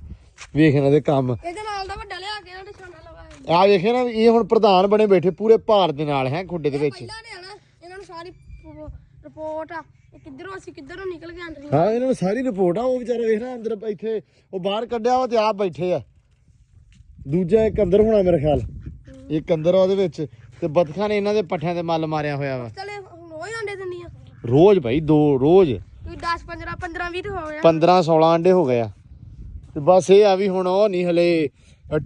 A: ਵੇਖ ਇਹਨਾਂ ਦੇ ਕੰਮ
C: ਇਹਦੇ ਨਾਲ ਦਾ ਵੱਡਾ ਲਿਆ ਕੇ ਇਹਨਾਂ ਨੇ ਛਾਣਾ ਲਵਾਇਆ
A: ਆ ਵੇਖਿਆ ਨਾ ਇਹ ਹੁਣ ਪ੍ਰਧਾਨ ਬਣੇ ਬੈਠੇ ਪੂਰੇ ਭਾਰ ਦੇ ਨਾਲ ਹੈ ਖੁੱਡੇ ਦੇ ਵਿੱਚ
C: ਪਹਿਲਾਂ ਨੇ ਆਣਾ ਇਹਨਾਂ ਨੂੰ ਸਾਰੀ ਰਿਪੋਰਟ ਆ ਇਹ ਕਿੱਧਰੋਂ ਅਸੀਂ ਕਿੱਧਰੋਂ ਨਿਕਲ ਗਏ ਅੰਦਰ
A: ਹਾਂ ਇਹਨਾਂ ਨੂੰ ਸਾਰੀ ਰਿਪੋਰਟ ਆ ਉਹ ਵਿਚਾਰਾ ਵੇਖ ਨਾ ਅੰਦਰ ਇੱਥੇ ਉਹ ਬਾਹਰ ਕੱਢਿਆ ਵਾ ਤੇ ਆਪ ਬੈਠੇ ਆ ਦੂਜਾ ਇੱਕ ਅੰਦਰ ਹੋਣਾ ਮੇਰੇ ਖਿਆਲ ਇੱਕ ਅੰਦਰ ਆ ਉਹਦੇ ਵਿੱਚ ਤੇ ਬਤਖਾਂ ਨੇ ਇਹਨਾਂ ਦੇ ਪੱਠਿਆਂ ਤੇ ਮੱਲ ਮਾਰਿਆ ਹੋਇਆ ਵਾ
C: ਚਲੇ ਹੁਣ ਉਹ ਹੀ ਆਂਡੇ ਦਿੰਦੀਆਂ
A: ਰੋਜ਼ ਭਾਈ ਦੋ ਰੋਜ਼
C: ਕੋਈ 10 15 15 20 ਹੋ ਗਿਆ
A: 15 16 ਅੰਡੇ ਹੋ ਗਏ ਆ ਤੇ ਬਸ ਇਹ ਆ ਵੀ ਹੁਣ ਉਹ ਨਹੀਂ ਹਲੇ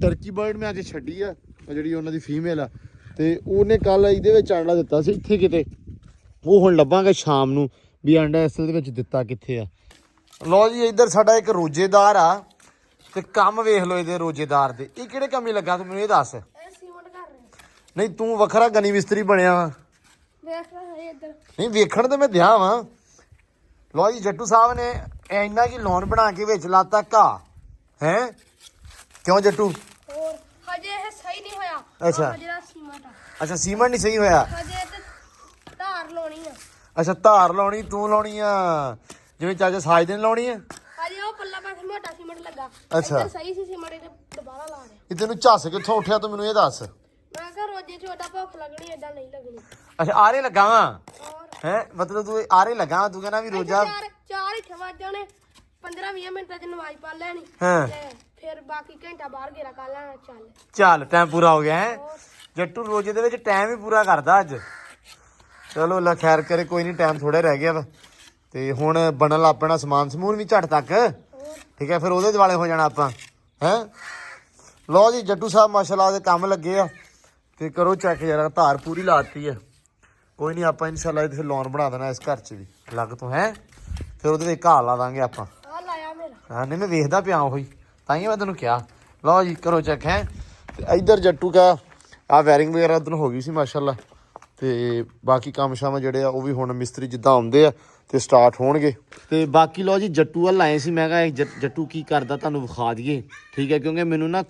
A: ਟਰਕੀ ਬਰਡ ਮੈਂ ਅੱਜ ਛੱਡੀ ਆ ਉਹ ਜਿਹੜੀ ਉਹਨਾਂ ਦੀ ਫੀਮੇਲ ਆ ਤੇ ਉਹਨੇ ਕੱਲ ਇਹਦੇ ਵਿੱਚ ਆਂਡਾ ਦਿੱਤਾ ਸੀ ਇੱਥੇ ਕਿਤੇ ਉਹ ਹੁਣ ਲੱਭਾਂਗੇ ਸ਼ਾਮ ਨੂੰ ਵੀ ਆਂਡਾ ਅਸਲ ਦੇ ਵਿੱਚ ਦਿੱਤਾ ਕਿੱਥੇ ਆ ਲਓ ਜੀ ਇੱਧਰ ਸਾਡਾ ਇੱਕ ਰੋਜੇਦਾਰ ਆ ਤੇ ਕੰਮ ਵੇਖ ਲਓ ਇਹਦੇ ਰੋਜੇਦਾਰ ਦੇ ਇਹ ਕਿਹੜੇ ਕੰਮ ਹੀ ਲੱਗਾ ਤੂੰ ਮੈਨੂੰ ਇਹ ਦੱਸ
C: ਇਹ ਸੀਮੈਂਟ ਕਰ ਰਹੇ
A: ਨਹੀਂ ਤੂੰ ਵੱਖਰਾ ਗਨੀ ਮਿਸਤਰੀ ਬਣਿਆ ਵਾ
C: ਵੇਖ ਲੈ ਹਰੇ ਇੱਧਰ
A: ਨਹੀਂ ਵੇਖਣ ਤੇ ਮੈਂ ਦਿਆਂ ਵਾਂ ਲਓ ਜੀ ਜੱਟੂ ਸਾਹਿਬ ਨੇ ਇੰਨਾ ਕੀ ਲੋਨ ਬਣਾ ਕੇ ਵਿੱਚ ਲਾਤਾ ਘਾਹ ਹੈ ਕਿਉਂ ਜੱਟੂ
C: ਹੋਰ ਹਜੇ ਇਹ ਸਹੀ ਨਹੀਂ ਹੋਇਆ
A: ਅੱਛਾ।
C: ਉਹ ਜਿਹੜਾ ਸੀਮੈਂਟ ਆ
A: ਅੱਛਾ ਸੀਮੈਂਟ ਨਹੀਂ ਸਹੀ ਹੋਇਆ
C: ਹਜੇ ਤੇ ਧਾਰ ਲਾਉਣੀ ਆ
A: ਅੱਛਾ ਧਾਰ ਲਾਉਣੀ ਤੂੰ ਲਾਉਣੀ ਆ ਜਿਵੇਂ ਚਾਚਾ ਸਾਜ ਦਿਨ ਲਾਉਣੀ ਆ
C: ਹਜੇ ਉਹ ਪੱਲਾ ਪਾਸੇ ਮੋਟਾ ਸੀਮੈਂਟ ਲੱਗਾ
A: ਅੱਛਾ।
C: ਇੱਧਰ ਸਹੀ ਸੀ ਸੀਮੈਂਟ ਇਹਦੇ ਦੁਬਾਰਾ ਲਾ ਰਹੇ
A: ਇਹ ਤੈਨੂੰ ਝੱਸ ਕਿੱਥੋਂ ਉੱਠਿਆ ਤੂੰ ਮੈਨੂੰ ਇਹ ਦੱਸ
C: ਮੈਂ ਕਿਹਾ ਰੋਜੇ ਚ ਉਹਦਾ ਭੁੱਖ ਲੱਗਣੀ ਏਦਾਂ ਨਹੀਂ ਲੱਗਣੀ
A: ਅੱਛਾ ਆਰੇ ਲੱਗਾ ਵਾ
C: ਹੋਰ
A: ਹੈ ਮਤਲਬ ਤੂੰ ਆਰੇ ਲੱਗਾ ਤੂੰ ਕਹਿੰਦਾ ਵੀ ਰੋਜ਼ਾ
C: ਚਾਰ ਇੱਥੇ ਵੱਜ ਜਾਣੇ 15-20 ਮਿੰਟਾਂ ਚ ਨਮਾਜ਼ ਪੜ ਲੈਣੀ
A: ਹਾਂ
C: ਤੇ ਫਿਰ ਬਾਕੀ ਘੰਟਾ ਬਾਹਰ ਗੇੜਾ ਕਰ ਲੈਣਾ ਚੱਲ
A: ਚੱਲ ਟਾਈਮ ਪੂਰਾ ਹੋ ਗਿਆ ਹੈ ਜੱਟੂ ਰੋਜ਼ੇ ਦੇ ਵਿੱਚ ਟਾਈਮ ਹੀ ਪੂਰਾ ਕਰਦਾ ਅੱਜ ਚਲੋ ਅੱਲਾ ਖੈਰ ਕਰੇ ਕੋਈ ਨਹੀਂ ਟਾਈਮ ਥੋੜਾ ਰਹਿ ਗਿਆ ਵਾ ਤੇ ਹੁਣ ਬਣਨ ਲੱਗ ਪੈਣਾ ਸਮਾਨ ਸਮੂਨ ਵੀ ਝਟ ਤੱਕ ਠੀਕ ਹੈ ਫਿਰ ਉਹਦੇ ਦੁਆਲੇ ਹੋ ਜਾਣਾ ਆਪਾਂ ਹੈ ਲਓ ਜੀ ਜੱਟੂ ਸਾਹਿਬ ਮਾਸ਼ਾਅੱਲਾ ਦੇ ਕੰਮ ਲੱਗੇ ਆ ਤੇ ਕਰੋ ਚੈੱਕ ਜਰਾ ਧਾਰ ਪੂਰੀ ਲਾਤੀ ਹੈ ਕੋਈ ਨਹੀਂ, ਆਪਾਂ ਇਨਸ਼ਾਅੱਲਾ ਇੱਥੇ ਲੋਨ ਬਣਾ ਦੇਣਾ ਇਸ ਘਰ 'ਚ ਵੀ ਲੱਗ ਤੋਂ ਹੈ। ਫਿਰ ਉਹਦੇ ਵਿੱਚ ਘਾਹ ਲਾ ਦਾਂਗੇ ਆਪਾਂ।
C: ਆ ਲਾਇਆ ਮੇਰਾ।
A: ਹਾਂ ਨਹੀਂ, ਮੈਂ ਵੇਖਦਾ ਪਿਆ ਉਹੀ, ਤਾਂ ਹੀ ਮੈਂ ਤੈਨੂੰ ਕਿਹਾ। ਲਓ ਜੀ ਕਰੋ ਚੈੱਕ ਹੈ। ਤੇ ਇੱਧਰ ਜੱਟੂ ਕਾ ਆ ਵਾਇਰਿੰਗ ਵਗੈਰਾ ਉਦੋਂ ਹੋ ਗਈ ਸੀ ਮਾਸ਼ਾਅੱਲਾ। ਤੇ ਬਾਕੀ ਕੰਮ ਸ਼ਾਮ ਜਿਹੜੇ ਆ ਉਹ ਵੀ ਹੁਣ ਮਿਸਤਰੀ ਜਿੱਦਾਂ ਆਉਂਦੇ ਆ ਤੇ ਸਟਾਰਟ ਹੋਣਗੇ। ਤੇ ਬਾਕੀ ਲਓ ਜੀ ਜੱਟੂ ਵੱਲ ਆਏ ਸੀ, ਮੈਂ ਕਿਹਾ ਜੱਟੂ ਕੀ ਕਰਦਾ ਤੁਹਾਨੂੰ ਵਿਖਾ ਦਈਏ, ਠੀਕ ਹੈ, ਕਿਉਂਕਿ ਮੈਨੂੰ ਨਾ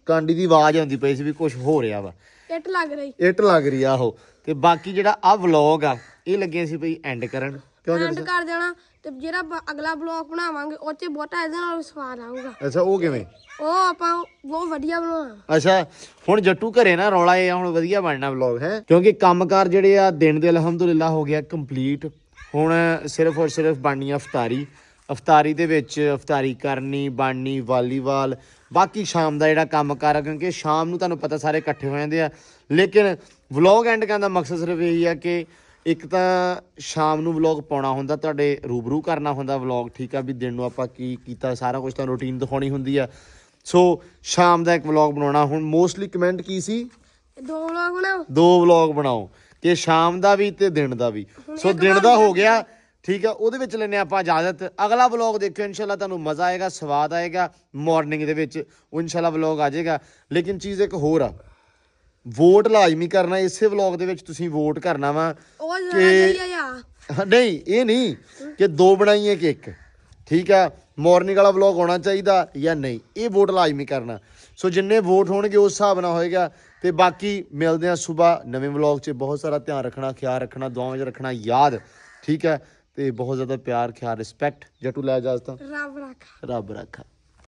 A: ਕਾਂਡੀ ਦੀ ਆਵਾਜ਼ ਆਉਂਦੀ ਪਈ ਸੀ ਵੀ ਕੁਝ ਹੋ ਰਿਹਾ ਵਾ,
C: ਇੱਟ ਲੱਗ ਰਹੀ।
A: ਇੱਟ ਲੱਗ ਰਹੀ ਆ ਉਹ। ਤੇ ਬਾਕੀ ਜਿਹੜਾ ਆ ਵਲੌਗ ਆ ਇਹ ਲੱਗੇ ਸੀ ਬਈ ਐਂਡ ਕਰਨ, ਕਿਉਂ
C: ਐਂਡ ਕਰ ਦੇਣਾ ਤੇ ਜਿਹੜਾ ਅਗਲਾ ਬਲੌਗ ਬਣਾਵਾਂਗੇ ਉਹ 'ਚ ਬਹੁਤਾ ਇਹਦੇ ਨਾਲ ਸਵਾਦ ਆਊਗਾ।
A: ਅੱਛਾ, ਉਹ ਕਿਵੇਂ?
C: ਉਹ ਆਪਾਂ ਬਹੁਤ ਵਧੀਆ ਬਣਾਉਣਾ।
A: ਅੱਛਾ, ਹੁਣ ਜੱਟੂ ਘਰੇ ਨਾ ਰੌਲਾ ਇਹ ਆ, ਹੁਣ ਵਧੀਆ ਬਣਨਾ ਵਲੌਗ ਹੈ, ਕਿਉਂਕਿ ਕੰਮਕਾਰ ਜਿਹੜੇ ਆ ਦਿਨ ਦੇ ਅਲਹਮਦੁਲਿਲਾ ਹੋ ਗਿਆ ਕੰਪਲੀਟ। ਹੁਣ ਸਿਰਫ ਔਰ ਸਿਰਫ ਬਣਨੀ ਅਫਤਾਰੀ ਦੇ ਵਿੱਚ ਅਫਤਾਰੀ ਕਰਨੀ, ਬਣਨੀ ਵਾਲੀਬਾਲ, ਬਾਕੀ ਸ਼ਾਮ ਦਾ ਜਿਹੜਾ ਕੰਮਕਾਰ ਆ, ਕਿਉਂਕਿ ਸ਼ਾਮ ਨੂੰ ਤੁਹਾਨੂੰ ਪਤਾ ਸਾਰੇ ਇਕੱਠੇ ਹੋ ਜਾਂਦੇ ਆ। ਲੇਕਿਨ ਵਲੌਗ ਐਂਡ ਕਰਨ ਦਾ ਮਕਸਦ ਸਿਰਫ ਇਹੀ ਆ ਕਿ ਇੱਕ ਤਾਂ ਸ਼ਾਮ ਨੂੰ ਵਲੌਗ ਪਾਉਣਾ ਹੁੰਦਾ, ਤੁਹਾਡੇ ਰੂਬਰੂ ਕਰਨਾ ਹੁੰਦਾ ਵਲੌਗ, ਠੀਕ ਆ, ਵੀ ਦਿਨ ਨੂੰ ਆਪਾਂ ਕੀ ਕੀਤਾ ਸਾਰਾ ਕੁਝ ਤੁਹਾਨੂੰ ਰੂਟੀਨ ਦਿਖਾਉਣੀ ਹੁੰਦੀ ਆ। ਸੋ ਸ਼ਾਮ ਦਾ ਇੱਕ ਵਲੌਗ ਬਣਾਉਣਾ। ਹੁਣ ਮੋਸਟਲੀ ਕਮੈਂਟ ਕੀ ਸੀ?
C: 2 ਵਲੌਗ ਬਣਾਓ।
A: 2 ਵਲੌਗ ਬਣਾਓ, ਕਿ ਸ਼ਾਮ ਦਾ ਵੀ ਤੇ ਦਿਨ ਦਾ ਵੀ। ਸੋ ਦਿਨ ਦਾ ਹੋ ਗਿਆ, ਠੀਕ ਆ, ਉਹਦੇ ਵਿੱਚ ਲੈਨੇ ਆਪਾਂ ਇਜਾਜ਼ਤ। ਅਗਲਾ ਵਲੌਗ ਦੇਖਿਓ, ਇਨਸ਼ਾਅੱਲਾ ਤੁਹਾਨੂੰ ਮਜ਼ਾ ਆਏਗਾ, ਸਵਾਦ ਆਏਗਾ। ਮਾਰਨਿੰਗ ਦੇ ਵਿੱਚ ਉਹ ਇਨਸ਼ਾਅੱਲਾ ਵਲੌਗ ਆ ਜਾਏਗਾ। ਲੇਕਿਨ ਚੀਜ਼ ਇੱਕ ਹੋਰ ਆ, ਵੋਟ ਲਾਜ਼ਮੀ ਕਰਨਾ। ਇਸੇ ਵਲੌਗ ਦੇ ਵਿੱਚ ਤੁਸੀਂ ਵੋਟ ਕਰਨਾ ਵਾ
C: ਉਹ
A: ਕਿ
C: ਜ਼ਿਆਦਾ
A: ਨਹੀਂ, ਇਹ ਨਹੀਂ ਕਿ 2 ਬਣਾਈਏ ਕਿ 1, ਠੀਕ ਆ, ਮਾਰਨਿੰਗ ਵਾਲਾ ਵਲੌਗ ਆਉਣਾ ਚਾਹੀਦਾ ਜਾਂ ਨਹੀਂ, ਇਹ ਵੋਟ ਲਾਜ਼ਮੀ ਕਰਨਾ। ਸੋ ਜਿੰਨੇ ਵੋਟ ਹੋਣਗੇ ਉਸ ਹਿਸਾਬ ਨਾਲ ਹੋਏਗਾ। ਤੇ ਬਾਕੀ ਮਿਲਦੇ ਆ ਸਵੇਰ ਨਵੇਂ ਵਲੌਗ 'ਚ। ਬਹੁਤ ਸਾਰਾ ਧਿਆਨ ਰੱਖਣਾ, ਖਿਆਲ ਰੱਖਣਾ, ਦੁਆਵਾਂ 'ਚ ਰੱਖਣਾ ਯਾਦ, ਠੀਕ ਹੈ। ਤੇ ਬਹੁਤ ਜ਼ਿਆਦਾ ਪਿਆਰ, ਖਿਆਲ, ਰਿਸਪੈਕਟ। ਜੱਟੂ ਲੈ ਇਜਾਜ਼ਤ।
C: ਰੱਬ ਰੱਖਾ।
A: ਰੱਬ ਰੱਖਾ।